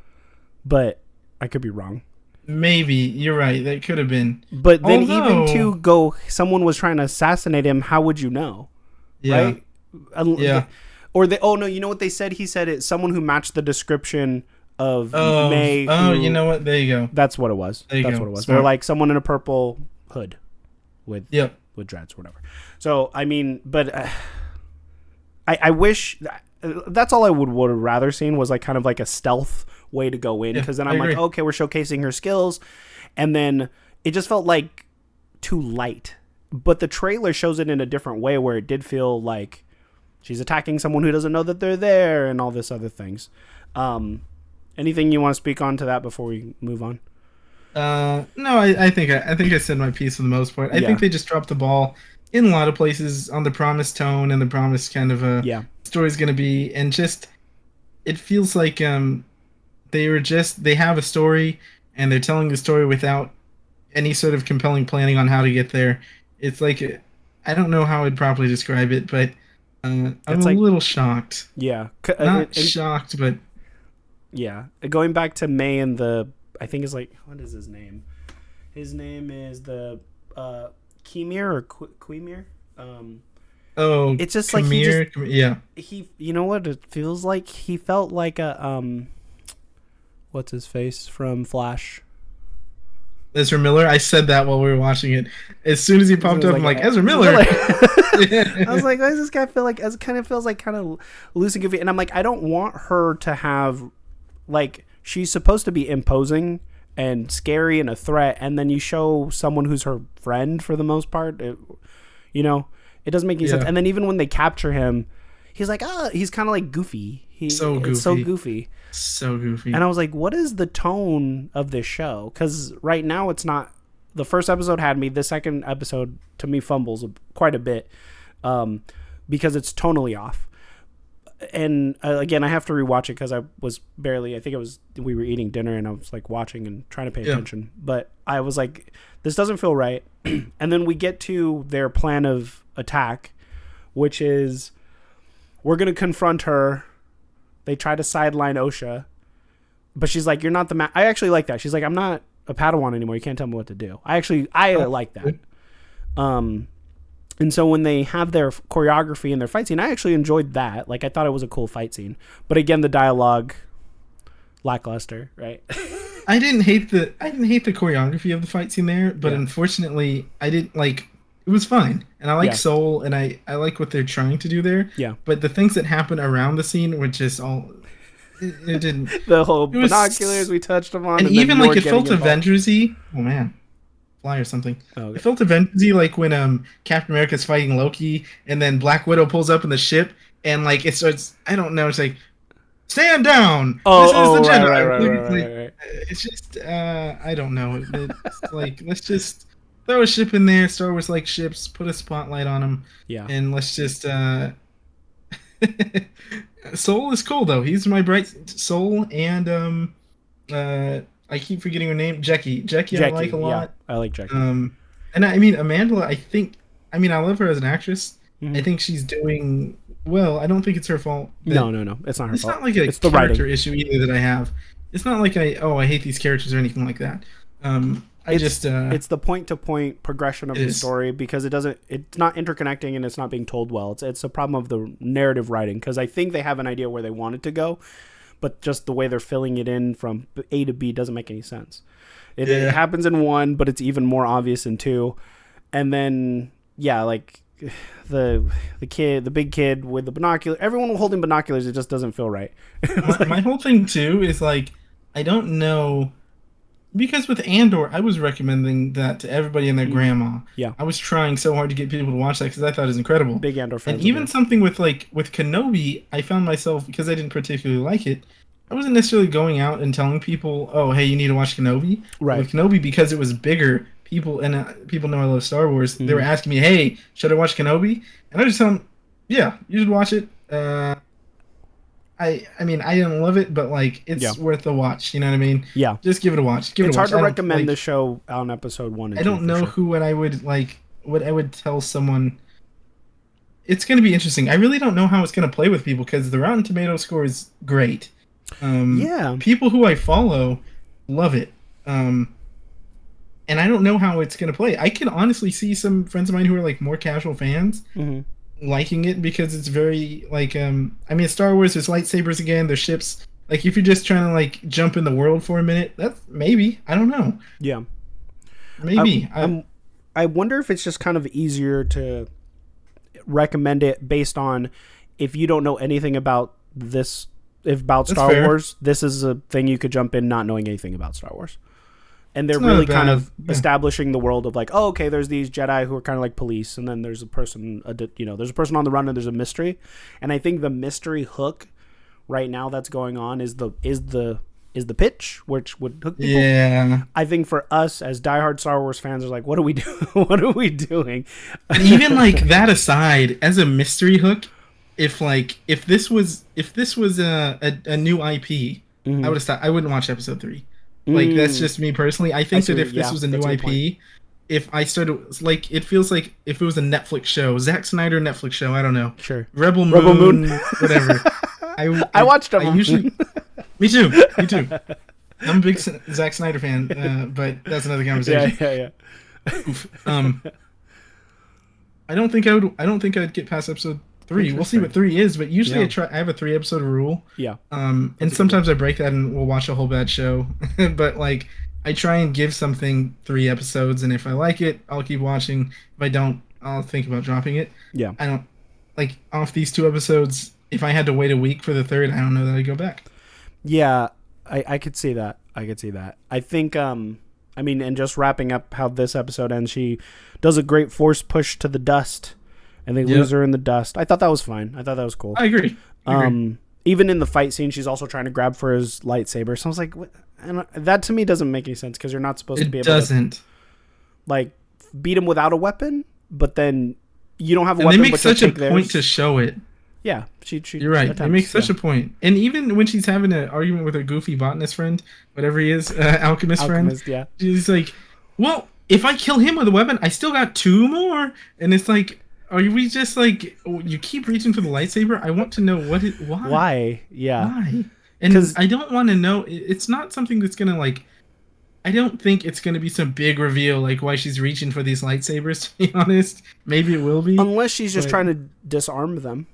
but I could be wrong. Maybe you're right. That could have been. But then even to go, someone was trying to assassinate him. How would you know? Yeah. Right? Yeah. Or you know what they said? He said it's someone who matched the description of May. You know what? There you go. That's what it was. That's what it was. Smart. They're like someone in a purple hood with dreads or whatever. So, I mean, but I wish that's all I would have rather seen was like kind of like a stealth way to go in. Because then I'm like, okay, we're showcasing her skills. And then it just felt like too light. But the trailer shows it in a different way where it did feel like she's attacking someone who doesn't know that they're there and all this other things. Anything you want to speak on to that before we move on? No, I think I said my piece for the most part. I think they just dropped the ball in a lot of places on the promised tone and the promised kind of story's going to be. And just, it feels like they have a story and they're telling the story without any sort of compelling planning on how to get there. It's like, I don't know how I'd properly describe it, but I'm a little shocked. Yeah. Not shocked, but... Yeah. Going back to May and I think it's like, what is his name? His name is the Kemir or Quemir. It's just Kemir, like he you know what it feels like? He felt like a what's his face from Flash? Ezra Miller. I said that while we were watching it. As soon as he popped up, I'm like, Ezra Miller. I was like, why does this guy feel like? It kind of feels like kind of loose and goofy. And I'm like, I don't want her to have, like, she's supposed to be imposing and scary and a threat, and then you show someone who's her friend for the most part. It doesn't make any sense. And then even when they capture him, he's like, he's kind of like goofy. It's so goofy. So goofy. And I was like, what is the tone of this show? Because right now it's not. The first episode had me. The second episode to me fumbles quite a bit because it's tonally off. And again, I have to rewatch it because I think we were eating dinner and I was like watching and trying to pay attention. But I was like, this doesn't feel right. And then we get to their plan of attack, which is we're going to confront her. They try to sideline Osha, but she's like, you're not the I actually like that. She's like, I'm not a Padawan anymore. You can't tell me what to do. I like that. And so when they have their choreography and their fight scene, I actually enjoyed that. Like, I thought it was a cool fight scene. But again, the dialogue, lackluster, right? I didn't hate the choreography of the fight scene there, but unfortunately, I didn't like. It was fine, and I like Soul, and I like what they're trying to do there. Yeah. But the things that happen around the scene were just all. It didn't. The whole binoculars we touched them on, and even like it felt Avengers-y. Oh man. Fly or something. Oh, okay. It felt Avengers-y, like when Captain America's fighting Loki, and then Black Widow pulls up in the ship, and like it starts. I don't know. It's like, stand down. This is the Jedi. Right. It's just I don't know. It's like, let's just throw a ship in there. Star Wars like ships. Put a spotlight on them. Yeah. And let's just. Soul is cool though. He's my bright soul, and I keep forgetting her name. Jackie, I like a lot. Yeah, I like Jackie. And I mean, Amanda, I love her as an actress. Mm-hmm. I think she's doing well. I don't think it's her fault. No. It's not her fault. It's not like a character issue either that I have. It's not like I hate these characters or anything like that. It's the point-to-point progression of the story, because it's not interconnecting and it's not being told well. It's a problem of the narrative writing, because I think they have an idea where they want it to go, but just the way they're filling it in from A to B doesn't make any sense. It happens in 1, but it's even more obvious in 2. And then, like the big kid with the binocular, everyone holding binoculars, it just doesn't feel right. My whole thing too is like, I don't know, because with Andor, I was recommending that to everybody and their grandma. Yeah. I was trying so hard to get people to watch that because I thought it was incredible. Big Andor fans. And even something with Kenobi, I found myself, because I didn't particularly like it, I wasn't necessarily going out and telling people, oh, hey, you need to watch Kenobi. Right. With Kenobi, because it was bigger, people know I love Star Wars, they were asking me, hey, should I watch Kenobi? And I just tell them, yeah, you should watch it. I mean, I didn't love it, but like, it's worth a watch. You know what I mean? Yeah. Just give it a watch. It's hard to recommend the show on episode 1 and 2. I don't know what I would tell someone. It's going to be interesting. I really don't know how it's going to play with people, because the Rotten Tomatoes score is great. People who I follow love it. And I don't know how it's going to play. I can honestly see some friends of mine who are like more casual fans liking it, because it's very like Star Wars, there's lightsabers again, there's ships. Like, if you're just trying to like jump in the world for a minute, that's maybe, I don't know. Yeah. Maybe. I wonder if it's just kind of easier to recommend it based on, if you don't know anything about this, Star Wars, this is a thing you could jump in not knowing anything about Star Wars. And they're really kind of establishing the world of like, oh, okay, there's these Jedi who are kind of like police, and then there's a person, there's a person on the run, and there's a mystery. And I think the mystery hook right now that's going on is the pitch, which would hook people. Yeah. I think for us as diehard Star Wars fans, are like, what are we doing? What are we doing? Even like that aside, as a mystery hook, if this was a new IP, I would have stopped. I wouldn't watch episode 3. Like, that's just me personally. I think that if this was a new IP, if I started, like, it feels like if it was a Netflix show, Zack Snyder Netflix show, I don't know. Sure. Rebel Moon. Whatever. I watched them. Me too. I'm a big Zack Snyder fan, but that's another conversation. Yeah. Oof. I don't think I'd get past episode 3. We'll see what 3 is, but usually I have a 3-episode rule. Yeah. And sometimes I break that and we'll watch a whole bad show. But like, I try and give something 3 episodes, and if I like it, I'll keep watching. If I don't, I'll think about dropping it. Yeah. I don't like, off these 2 episodes, if I had to wait a week for the 3rd, I don't know that I'd go back. Yeah, I could see that. I think and just wrapping up how this episode ends, she does a great force push to the dust, and they lose her in the dust. I thought that was fine. I thought that was cool. I agree. Even in the fight scene, she's also trying to grab for his lightsaber. So I was like, what? And that to me doesn't make any sense, because you're not supposed to be able to like beat him without a weapon, but then you don't have a weapon. They make such a point to show it. Yeah, you're right. They make such a point. And even when she's having an argument with her goofy botanist friend, whatever he is, alchemist friend, she's like, well, if I kill him with a weapon, I still got 2 more. And it's like, are we just like, you keep reaching for the lightsaber? I want to know why. Why? Yeah. Why? And I don't want to know. It's not something that's going to like I don't think it's going to be some big reveal like why she's reaching for these lightsabers, to be honest. Maybe it will be. Unless she's just but trying to disarm them.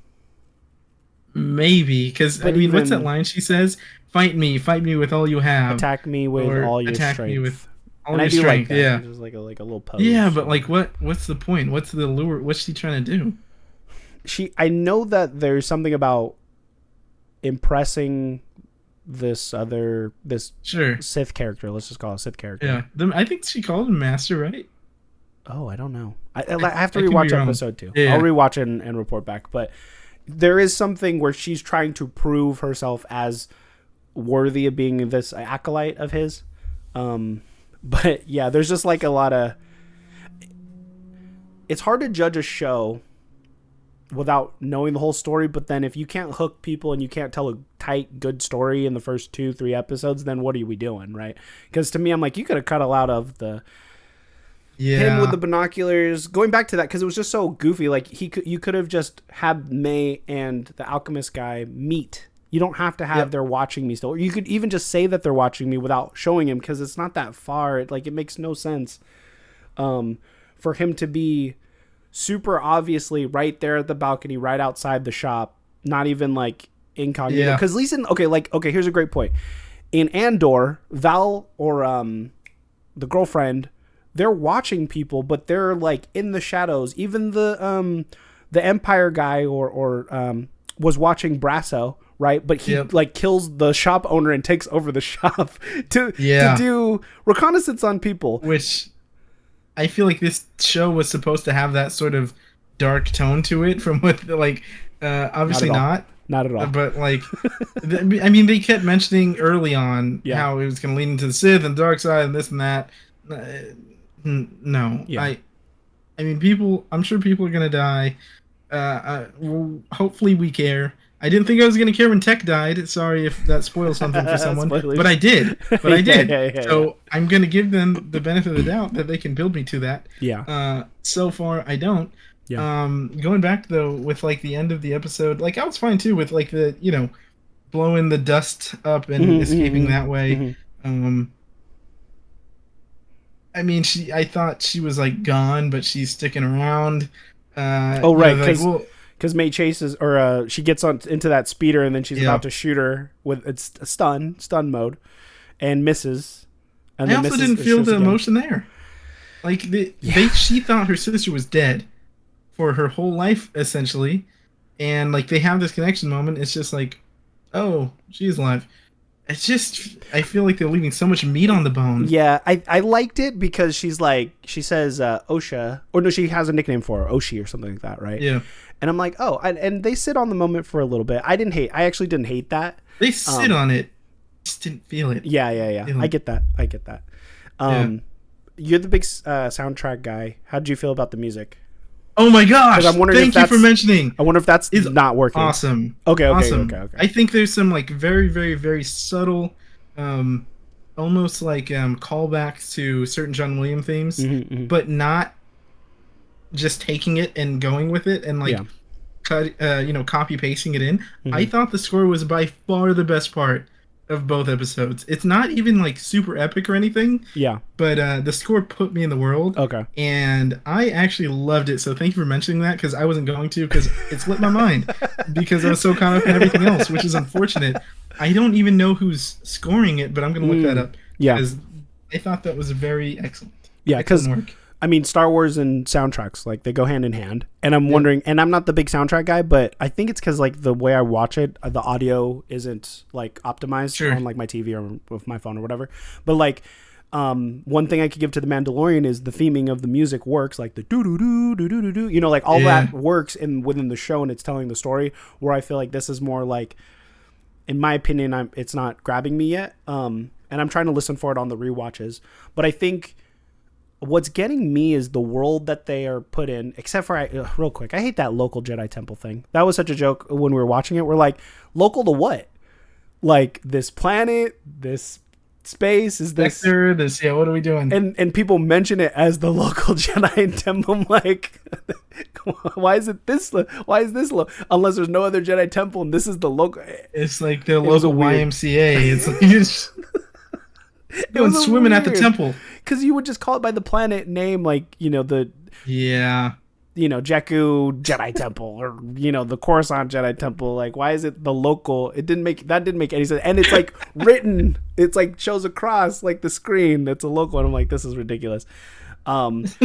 maybe. Because, I But mean, what's that even line she says? Fight me with all you have. attack me with Or all your attack strength. me with all And your I do strength. like that. Yeah. It's just like a little pose. Yeah, but like what's the point? What's the lure? What's she trying to do? I know that there's something about impressing this Sure. Sith character. Let's just call it a Sith character. Yeah. I think she called him master, right? Oh, I don't know. I have to I could be rewatch wrong. episode 2. Yeah. I'll rewatch it and report back. But there is something where she's trying to prove herself as worthy of being this acolyte of his. But yeah, there's just like a lot of. It's hard to judge a show without knowing the whole story, but then if you can't hook people and you can't tell a tight, good story in the first 2-3 episodes, then what are we doing, right? Because to me, I'm like, you could have cut a lot of the him with the binoculars. Going back to that, because it was just so goofy. Like you could have just had May and the alchemist guy meet. You don't have to have they're watching me still. Or you could even just say that they're watching me without showing him, because it's not that far. It makes no sense for him to be super obviously right there at the balcony, right outside the shop, not even like incognito. Because here's a great point. In Andor, Val or the girlfriend, they're watching people, but they're like in the shadows. Even the Empire guy or was watching Brasso, right? But he like kills the shop owner and takes over the shop to do reconnaissance on people. Which I feel like this show was supposed to have that sort of dark tone to it, from what obviously not at all. But like, I mean, they kept mentioning early on how it was going to lead into the Sith and dark side and this and that. No, I mean, I'm sure people are going to die. Hopefully we care. I didn't think I was going to care when Tech died. Sorry if that spoils something for someone, but I did. So I'm going to give them the benefit of the doubt that they can build me to that. Yeah. So far, I don't. Yeah. Going back though, with like the end of the episode, like I was fine too with like the blowing the dust up and escaping that way. I mean, I thought she was like gone, but she's sticking around. Right, because May chases, or she gets into that speeder, and then she's about to shoot her with it's stun mode, and misses. And I also didn't feel the emotion there. Like she thought her sister was dead for her whole life essentially, and like they have this connection moment. It's just like, oh, she's alive. It's just, I feel like they're leaving so much meat on the bone. Yeah, I liked it because she says Osha, or no, she has a nickname for her, Oshi or something like that, right? Yeah. And I'm like, oh, and they sit on the moment for a little bit. I actually didn't hate that. They sit on it, just didn't feel it. Yeah. I get that. You're the big soundtrack guy. How did you feel about the music? Oh my gosh! I'm wondering Thank you for mentioning. I wonder if that's not working. Awesome. Okay. I think there's some like very, very, very subtle, almost like callbacks to certain John Williams themes, but not just taking it and going with it and like copy pasting it in. I thought the score was by far the best part of both episodes. It's not even like super epic or anything. Yeah. But the score put me in the world. Okay. And I actually loved it. So thank you for mentioning that, because I wasn't going to, because it slipped my mind because I was so caught up in everything else, which is unfortunate. I don't even know who's scoring it, but I'm going to look that up. Yeah. Because I thought that was very excellent. Yeah, because I mean, Star Wars and soundtracks, like, they go hand in hand. And I'm wondering, and I'm not the big soundtrack guy, but I think it's because, like, the way I watch it, the audio isn't, like, optimized on, like, my TV or with my phone or whatever. But, like, one thing I could give to The Mandalorian is the theming of the music works, like the doo-doo-doo, you know, like, all that works within the show, and it's telling the story, where I feel like this is more, like, in my opinion, it's not grabbing me yet. And I'm trying to listen for it on the rewatches. But I think what's getting me is the world that they are put in, except for, real quick, I hate that local Jedi temple thing. That was such a joke when we were watching it. We're like, local to what? Like, this planet, this space, is this... Sector, this, what are we doing? And people mention it as the local Jedi temple. I'm like, why is it this? Why is this unless there's no other Jedi temple and this is the local... It's like the local YMCA. It's Going swimming at the temple. Because you would just call it by the planet name, like, Yeah. Jakku Jedi Temple, or, the Coruscant Jedi Temple. Like, why is it the local? That didn't make any sense. And it's like written, it's like shows across like the screen. That's a local. And I'm like, this is ridiculous. What's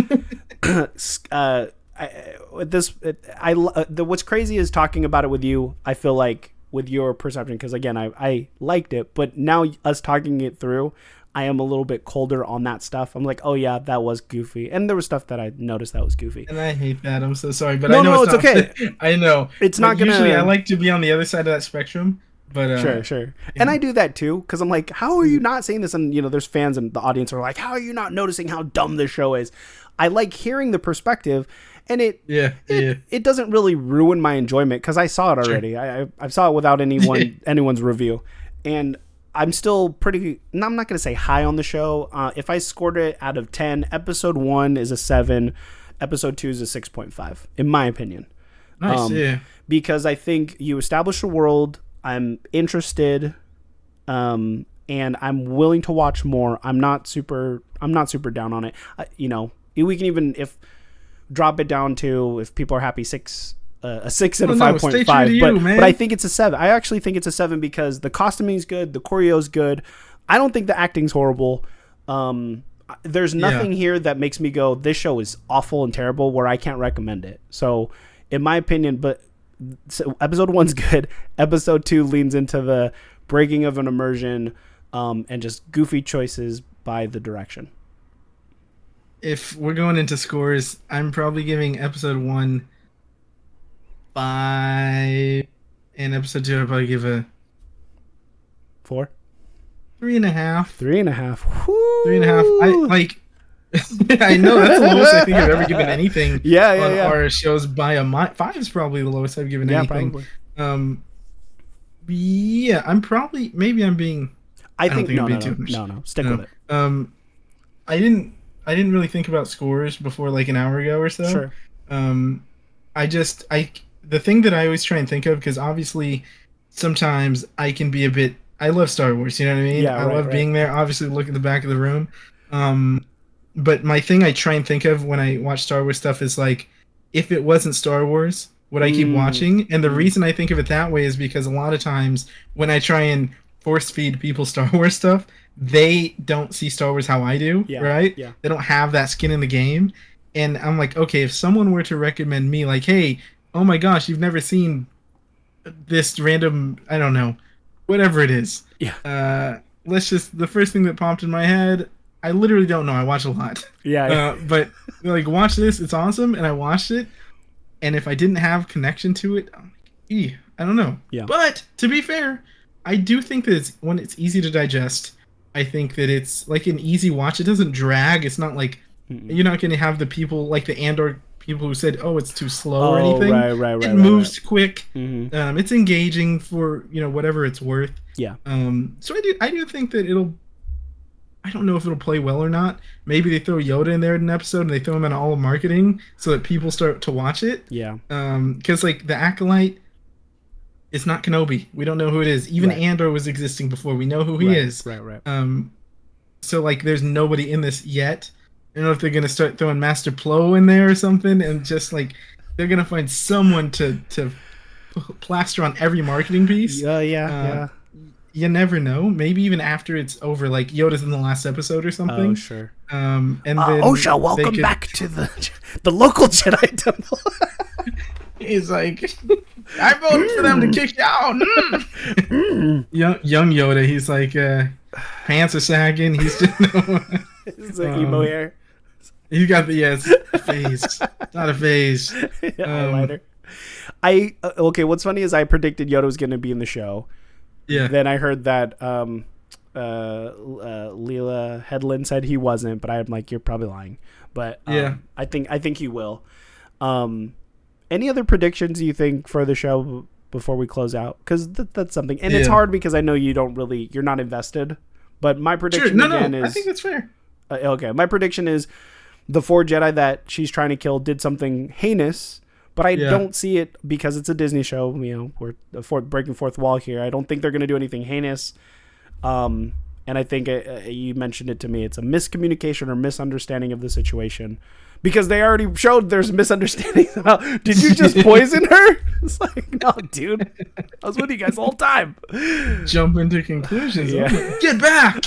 crazy is talking about it with you. I feel like with your perception, because again, I liked it, but now us talking it through, I am a little bit colder on that stuff. I'm like, oh yeah, that was goofy, and there was stuff that I noticed that was goofy. And I hate that. I'm so sorry, but no, I know it's okay. I know it's not gonna. Usually, I like to be on the other side of that spectrum. But sure. Yeah. And I do that too, because I'm like, how are you not saying this? And there's fans in the audience who are like, how are you not noticing how dumb this show is? I like hearing the perspective, and it doesn't really ruin my enjoyment because I saw it already. Sure. I saw it without anyone's review, and I'm still pretty. I'm not going to say high on the show. If I scored it out of 10, episode 1 is a 7, episode 2 is a 6.5, in my opinion. Nice, yeah. Because I think you establish a world. I'm interested, and I'm willing to watch more. I'm not super down on it. We can even drop it down to, if people are happy, a 6 and a 5.5. But I think it's a 7. I actually think it's a 7 because the costuming's good, the choreo's good. I don't think the acting's horrible. There's nothing here that makes me go, this show is awful and terrible, where I can't recommend it. So, in my opinion, so episode 1's good. Episode 2 leans into the breaking of an immersion, and just goofy choices by the direction. If we're going into scores, I'm probably giving episode 1 5, and episode 2 I'll probably give a 4, 3.5. 3.5. Woo! 3.5. I know that's the lowest I think I've ever given anything. On our shows by a 5 is probably the lowest I've given anything. Probably. I'm probably I'm being. I think I'm being too much. No. Stick with it. I didn't really think about scores before like an hour ago or so. Sure. The thing that I always try and think of, because obviously sometimes I can be a bit. I love Star Wars. You know what I mean? Yeah, I love being there. Obviously, look at the back of the room. But my thing I try and think of when I watch Star Wars stuff is like, if it wasn't Star Wars, would I keep watching? And the reason I think of it that way is because a lot of times when I try and force feed people Star Wars stuff, they don't see Star Wars how I do, right? Yeah. They don't have that skin in the game. And I'm like, okay, if someone were to recommend me, like, hey, oh my gosh, you've never seen this random, I don't know, whatever it is. Yeah. The first thing that popped in my head, I literally don't know. I watch a lot. Yeah. But like, watch this. It's awesome. And I watched it. And if I didn't have connection to it, I'm like, I don't know. Yeah. But to be fair, I do think that when it's easy to digest, I think that it's like an easy watch. It doesn't drag. It's not like you're not going to have the people like the Andor people who said, "Oh, it's too slow" or anything. Right. It moves quick. Mm-hmm. It's engaging for whatever it's worth. Yeah. So I do think that it'll. I don't know if it'll play well or not. Maybe they throw Yoda in there in an episode and they throw him in all of marketing so that people start to watch it. Yeah. Because like the Acolyte, it's not Kenobi. We don't know who it is. Even Andor was existing before. We know who he is. Right. So like, there's nobody in this yet. I don't know if they're gonna start throwing Master Plo in there or something, and just like they're gonna find someone to plaster on every marketing piece. Yeah. You never know. Maybe even after it's over, like Yoda's in the last episode or something. Oh, sure. And then Osha, welcome back to the local Jedi temple. He's like, I voted for them to kick you out. Young Yoda, he's like, pants are sagging. He's just it's an emo hair. He's got it's a phase. It's not a phase. Highlighter. What's funny is I predicted Yoda was going to be in the show. Yeah. Then I heard that Leela Headland said he wasn't, but I'm like, you're probably lying. But I think he will. Any other predictions you think for the show before we close out? Because that's something, and it's hard because I know you're not invested. But my prediction is, I think that's fair. Okay, my prediction is the 4 Jedi that she's trying to kill did something heinous. But I don't see it because it's a Disney show. We're breaking fourth wall here. I don't think they're going to do anything heinous. And I think you mentioned it to me. It's a miscommunication or misunderstanding of the situation. Because they already showed there's misunderstandings about, did you just poison her? It's like, no, dude. I was with you guys the whole time. Jump into conclusions. Yeah. Get back!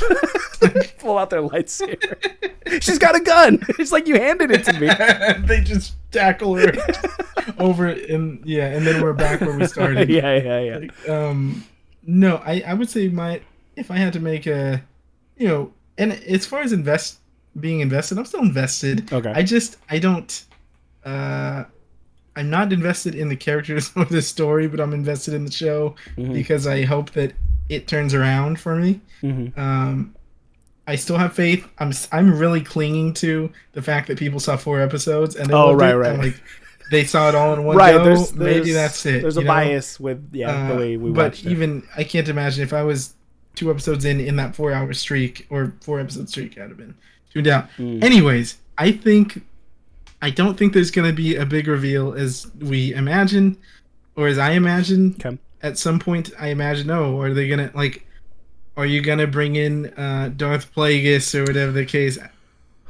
Pull out their lightsaber. She's got a gun. It's like, you handed it to me. They just tackle her over, and then we're back where we started. Yeah. Like, no, I would say if I had to make a, and as far as being invested, I'm still invested. Okay. I'm not invested in the characters or the story, but I'm invested in the show because I hope that it turns around for me. I still have faith. I'm really clinging to the fact that people saw 4 episodes and they loved it. Right. And, like, they saw it all in one go. There's, maybe that's it. There's a bias with the way we watch it. But I can't imagine if I was 2 episodes in that 4-hour streak or 4-episode streak, I'd have been tuned out. Anyways, I don't think there's going to be a big reveal as we imagine, or as I imagine. Okay. At some point, I imagine, are they going to, are you going to bring in Darth Plagueis or whatever the case?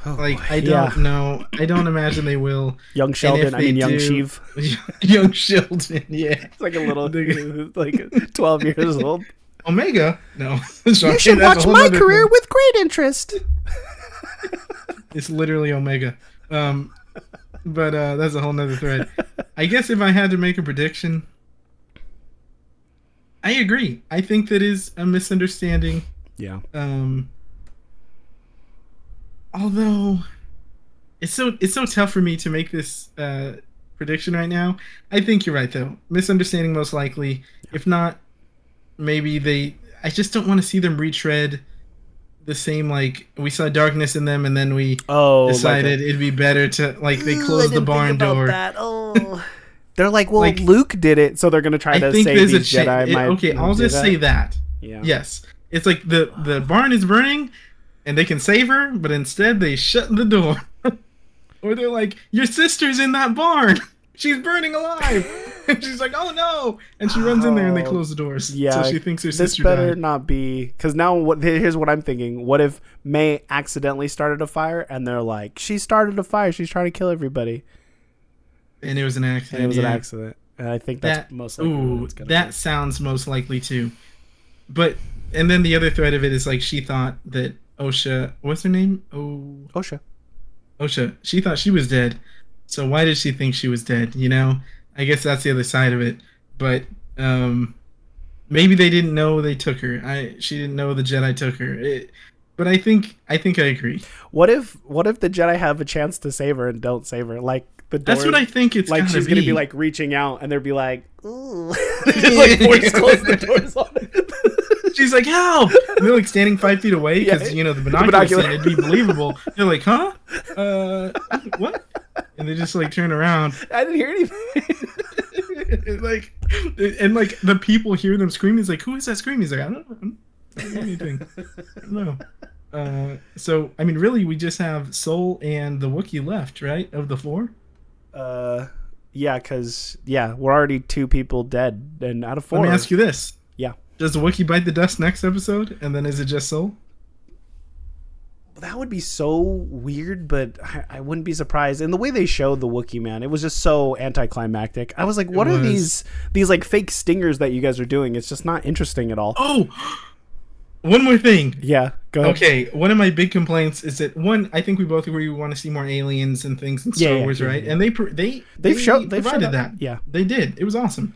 I don't know. I don't imagine they will. Young Sheldon, young Sheev. Young Sheldon, yeah. It's like a little, 12 years old. Omega? No. You should watch my career with great interest. It's literally Omega. But that's a whole nother thread. I guess if I had to make a prediction, I agree. I think that is a misunderstanding. Yeah. Although it's so tough for me to make this prediction right now. I think you're right though. Misunderstanding most likely. If not, maybe I just don't want to see them retread the same, we saw darkness in them and then we decided it'd be better to they close the barn door. That. They're like, well, Luke did it, so they're gonna try to save these Jedi. I'll just say that. Yeah. Yes, it's like the barn is burning, and they can save her, but instead they shut the door, or they're like, your sister's in that barn. She's burning alive. And she's like, oh no. And she runs in there and they close the doors. Yeah. So she thinks her sister died. This better not be. Because now here's what I'm thinking. What if May accidentally started a fire and they're like, she started a fire. She's trying to kill everybody. And it was an accident. And I think that's most likely what it's going to be. That sounds most likely too. And then the other thread of it is she thought that Osha, what's her name? Osha. She thought she was dead. So why did she think she was dead? I guess that's the other side of it. But maybe they didn't know they took her. She didn't know the Jedi took her. But I think I agree. What if the Jedi have a chance to save her and don't save her? The door, that's what I think it's she's gonna be reaching out and they'll be like, ooh. Just force close the doors on it. She's like, help! And they're standing 5 feet away because the binocular scene, it'd be believable. They're like, huh? What? And they just turn around. I didn't hear anything. And the people hear them screaming. He's like, who is that screaming? He's like, I don't know. I don't know anything. I don't know. So I mean, really, we just have Soul and the Wookiee left, right? Of the 4. Yeah, because we're already 2 people dead, and out of 4. Let me ask you this. Yeah. Does the Wookiee bite the dust next episode, and then is it just Soul? That would be so weird, but I wouldn't be surprised. And the way they showed the Wookiee, man, it was just so anticlimactic. I was like, what are these fake stingers that you guys are doing? It's just not interesting at all. Oh, one more thing. Yeah, go ahead. Okay, one of my big complaints is that I think we both agree we want to see more aliens and things in Star Wars, right? Yeah. And they provided that. Yeah, they did. It was awesome.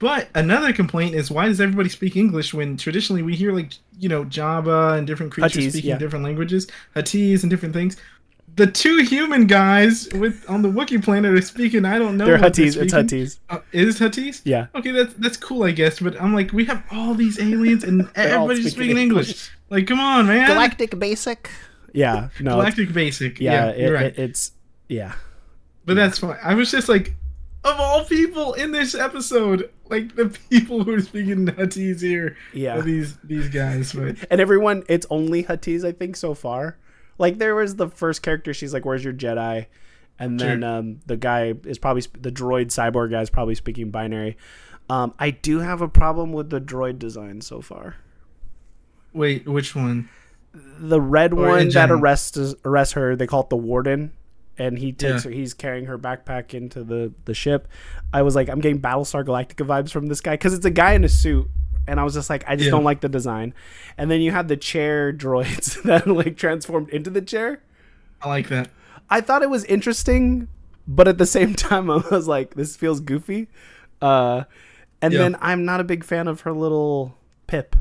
But another complaint is, why does everybody speak English when traditionally we hear Jabba and different creatures speaking different languages, Huttese and different things. The 2 human guys on the Wookiee planet are speaking. I don't know. They're Huttese. It's Huttese. It is Huttese? Yeah. Okay, that's cool, I guess. But I'm like, we have all these aliens and everybody's speaking English. Come on, man. Galactic Basic. Yeah. No. Galactic Basic. Yeah. You're right. It's But that's fine. I was just like, of all people in this episode, the people who are speaking Huttese here are these guys. But and everyone, it's only Huttese, I think, so far. There was the first character, she's like, where's your Jedi? And then the guy is probably, the droid cyborg guy is probably speaking binary. I do have a problem with the droid design so far. Wait, which one? The red Or in one that general? arrests her. They call it the warden, and he takes Yeah. her. He's carrying her backpack into the ship. I was like, I'm getting Battlestar Galactica vibes from this guy because it's a guy in a suit, and I was just like, I just Yeah. don't like the design. And then you had the chair droids that like transformed into the chair. I like that. I thought it was interesting, but at the same time, I was like, this feels goofy. And Yeah. then I'm not a big fan of her little Pip.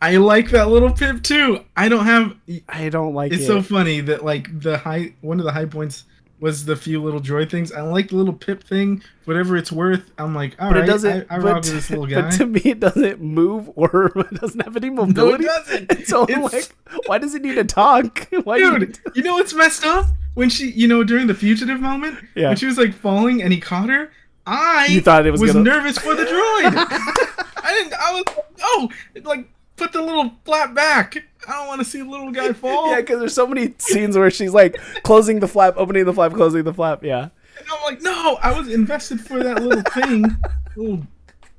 I like that little Pip too. I don't have. I don't like It's it. so funny that like one of the high points was the few little droid things. I like the little Pip thing, whatever it's worth. I'm like, all But right, it doesn't. I rock with this little guy. But to me, it doesn't move or it doesn't have any No, it mobility. doesn't. And so I'm like, why does it need to talk? Why do you Dude, you know what's messed up? When she, during the fugitive moment, Yeah. when she was like falling and he caught her, You thought it was gonna- nervous for the droid. I was like, no, like put the little flap back. I don't want to see the little guy fall. Yeah, because there's so many scenes where she's like closing the flap, opening the flap, closing the flap. Yeah. And I'm like, no, I was invested for that little thing, little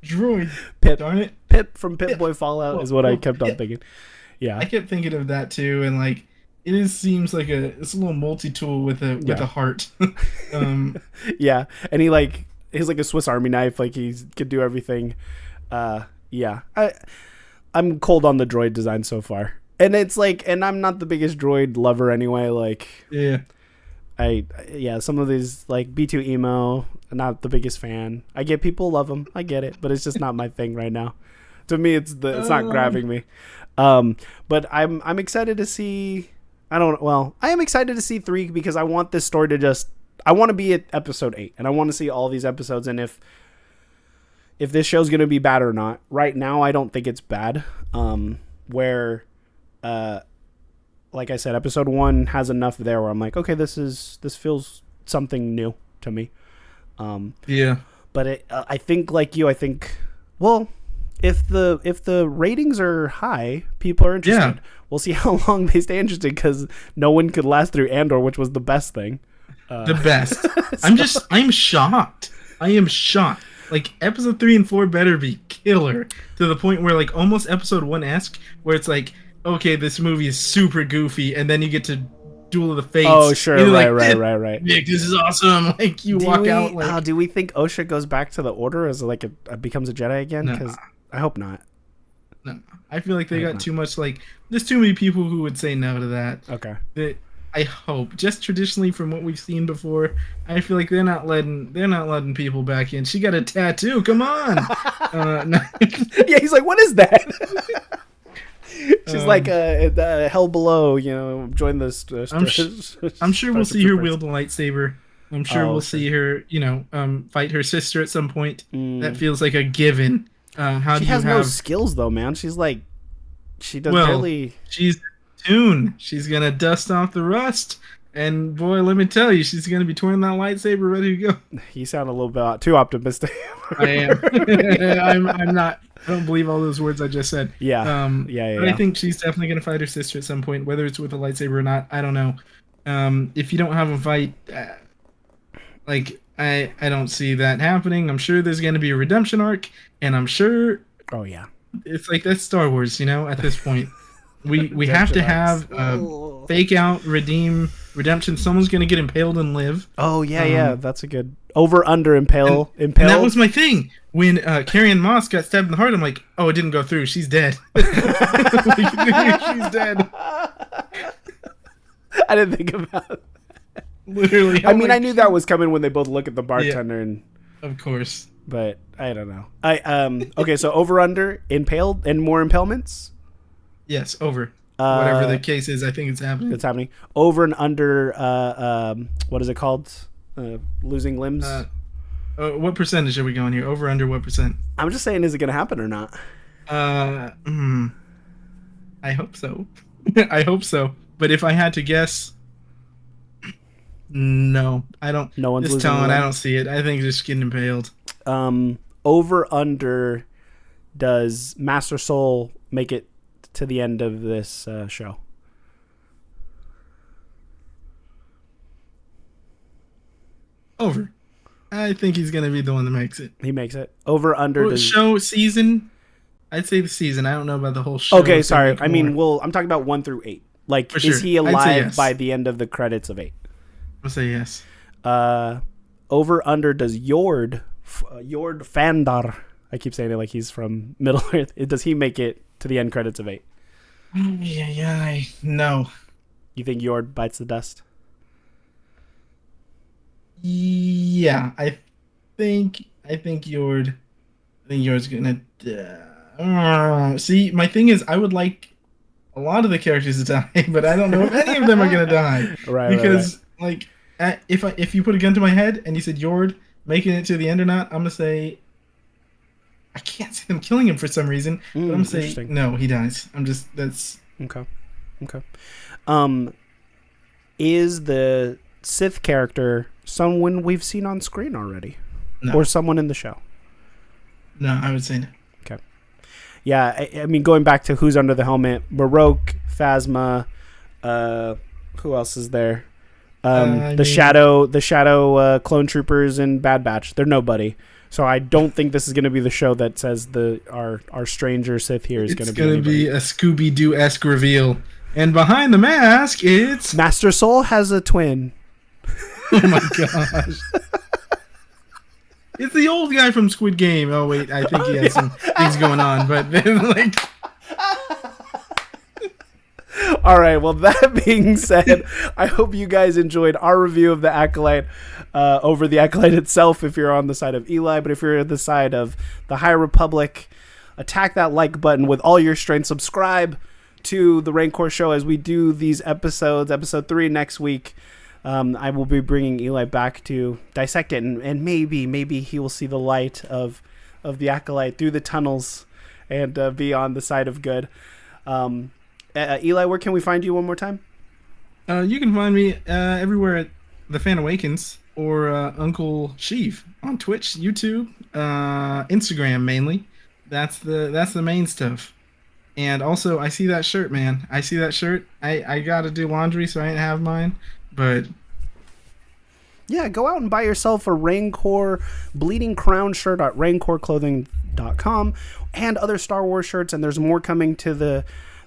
droid. Pip. Darn it. Pip from Pip Boy Fallout is what I kept on thinking. Yeah. I kept thinking of that too, and like seems like it's a little multi-tool with a heart. Yeah, and he's like a Swiss Army knife. Like he could do everything. Yeah, I'm cold on the droid design so far, and it's like, and I'm not the biggest droid lover anyway. Like, Yeah. Some of these like B2 emo, not the biggest fan. I get people love them, I get it, but it's just not my thing right now. To me, it's not grabbing me. But I'm excited to see. I am excited to see 3 because I want this story to I want to be at episode 8, and I want to see all these episodes, and if this show's going to be bad or not. Right now, I don't think it's bad. Like I said, episode 1 has enough there where I'm like, okay, this feels something new to me. Yeah. But I think like you, well, if the ratings are high, people are interested. Yeah. We'll see how long they stay interested because no one could last through Andor, which was the best thing. The best. I'm shocked. I am shocked. Like episode 3 and 4 better be killer to the point where like almost episode 1-esque, where it's like, okay, this movie is super goofy, and then you get to Duel of the Fates. Oh sure, and you're right. Nick, this is awesome. Like you walk out like, do we think Osha goes back to the Order as like becomes a Jedi again? Because I hope not. no. I feel like they got too much. Like there's too many people who would say no to that. Okay. I hope, just traditionally from what we've seen before, I feel like they're not letting people back in. She got a tattoo. Come on. No. Yeah, he's like, what is that? She's like, hell below. Join this. I'm sure we'll see her wield a lightsaber. I'm sure we'll see her, fight her sister at some point. That feels like a given. She has no skills though, man. She's like, she does barely. She's Tune. She's gonna dust off the rust, and boy, let me tell you, she's gonna be twirling that lightsaber, ready to go. You sound a little bit too optimistic. I am. I'm not. I don't believe all those words I just said. Yeah. But I think she's definitely gonna fight her sister at some point, whether it's with a lightsaber or not. I don't know. If you don't have a fight, I don't see that happening. I'm sure there's gonna be a redemption arc, and I'm sure. Oh yeah. It's like that's Star Wars, at this point. We have to have fake out redemption. Someone's gonna get impaled and live. Oh yeah, that's a good over under impale. And that was my thing when Carrie-Anne Moss got stabbed in the heart. I'm like, oh, it didn't go through. She's dead. She's dead. I didn't think about it. Literally. I knew that was coming when they both look at the bartender and. Of course. But I don't know. Okay, so over under impaled and more impalements. Yes, over. Whatever the case is, I think it's happening. It's happening. Over and under, what is it called? Losing limbs? What percentage are we going here? Over, under, what percent? I'm just saying, is it going to happen or not? I hope so. I hope so. But if I had to guess, no. I don't. No one's just losing telling. a limb? I don't see it. I think it's just getting impaled. Over, under, does Master Soul make it to the end of this show? Over. I think he's gonna be the one that makes it. He makes it. Over under Show season. I'd say the season. I don't know about the whole show. Okay, if they sorry. make I mean, more. I'm talking about 1 through 8. Like, For sure. is he I'd say alive yes. by the end of the credits of 8? I'll say yes. Over under does Jord Fandar. I keep saying it like he's from Middle Earth. Does he make it to the end credits of 8? Yeah. No. You think Jord bites the dust? Yeah, I think Yord's gonna. See, my thing is, I would like a lot of the characters to die, but I don't know if any of them are gonna die. Right. Because like, if you put a gun to my head and you said Yord making it to the end or not, I'm gonna say I can't see them killing him for some reason, but I'm gonna say no, he dies. That's okay. Is the Sith character someone we've seen on screen already, or someone in the show? No, I would say no. Okay. Yeah, I mean, going back to who's under the helmet, Baroque, Phasma, who else is there? The Shadow clone troopers and Bad Batch. They're nobody. So I don't think this is going to be the show that says our stranger Sith here is going to be. It's going to be a Scooby-Doo-esque reveal. And behind the mask, it's Master Soul has a twin. Oh my gosh. It's the old guy from Squid Game. Oh wait, I think he has some things going on, but like. All right. Well, that being said, I hope you guys enjoyed our review of the Acolyte over the Acolyte itself. If you're on the side of Eli, but if you're on the side of the High Republic, attack that like button with all your strength. Subscribe to the Rancor Show as we do these episodes. Episode 3 next week. I will be bringing Eli back to dissect it, and maybe he will see the light of the Acolyte through the tunnels and be on the side of good. Eli, where can we find you one more time? You can find me everywhere at the Fan Awakens or Uncle Sheev on Twitch, YouTube, Instagram mainly. That's the main stuff. And also, I see that shirt, man. I see that shirt. I gotta do laundry, so I didn't have mine. But yeah, go out and buy yourself a Rancor Bleeding Crown shirt at rancorclothing.com and other Star Wars shirts. And there's more coming to the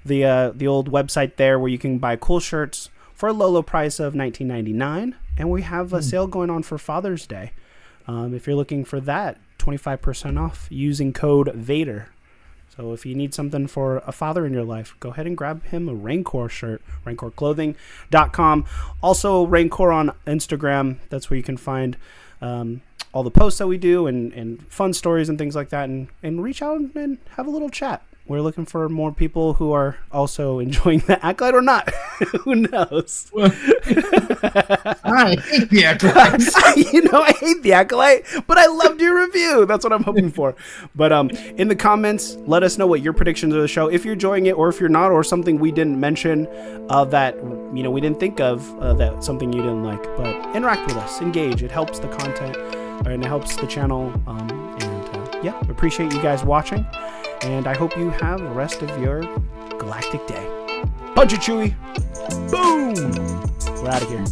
old website there where you can buy cool shirts for a low, low price of $19.99. And we have a sale going on for Father's Day. If you're looking for that, 25% off using code VADER. So if you need something for a father in your life, go ahead and grab him a Rancor shirt, rancorclothing.com. Also, Rancor on Instagram. That's where you can find all the posts that we do and fun stories and things like that. And reach out and have a little chat. We're looking for more people who are also enjoying the Acolyte or not. Who knows? Well, I hate the Acolyte. I hate the Acolyte, but I loved your review. That's what I'm hoping for. But in the comments, let us know what your predictions of the show, if you're enjoying it or if you're not, or something we didn't mention that we didn't think of, that something you didn't like. But interact with us, engage. It helps the content and it helps the channel. Yeah, appreciate you guys watching. And I hope you have the rest of your galactic day. Punch it, Chewie. Boom! We're out of here.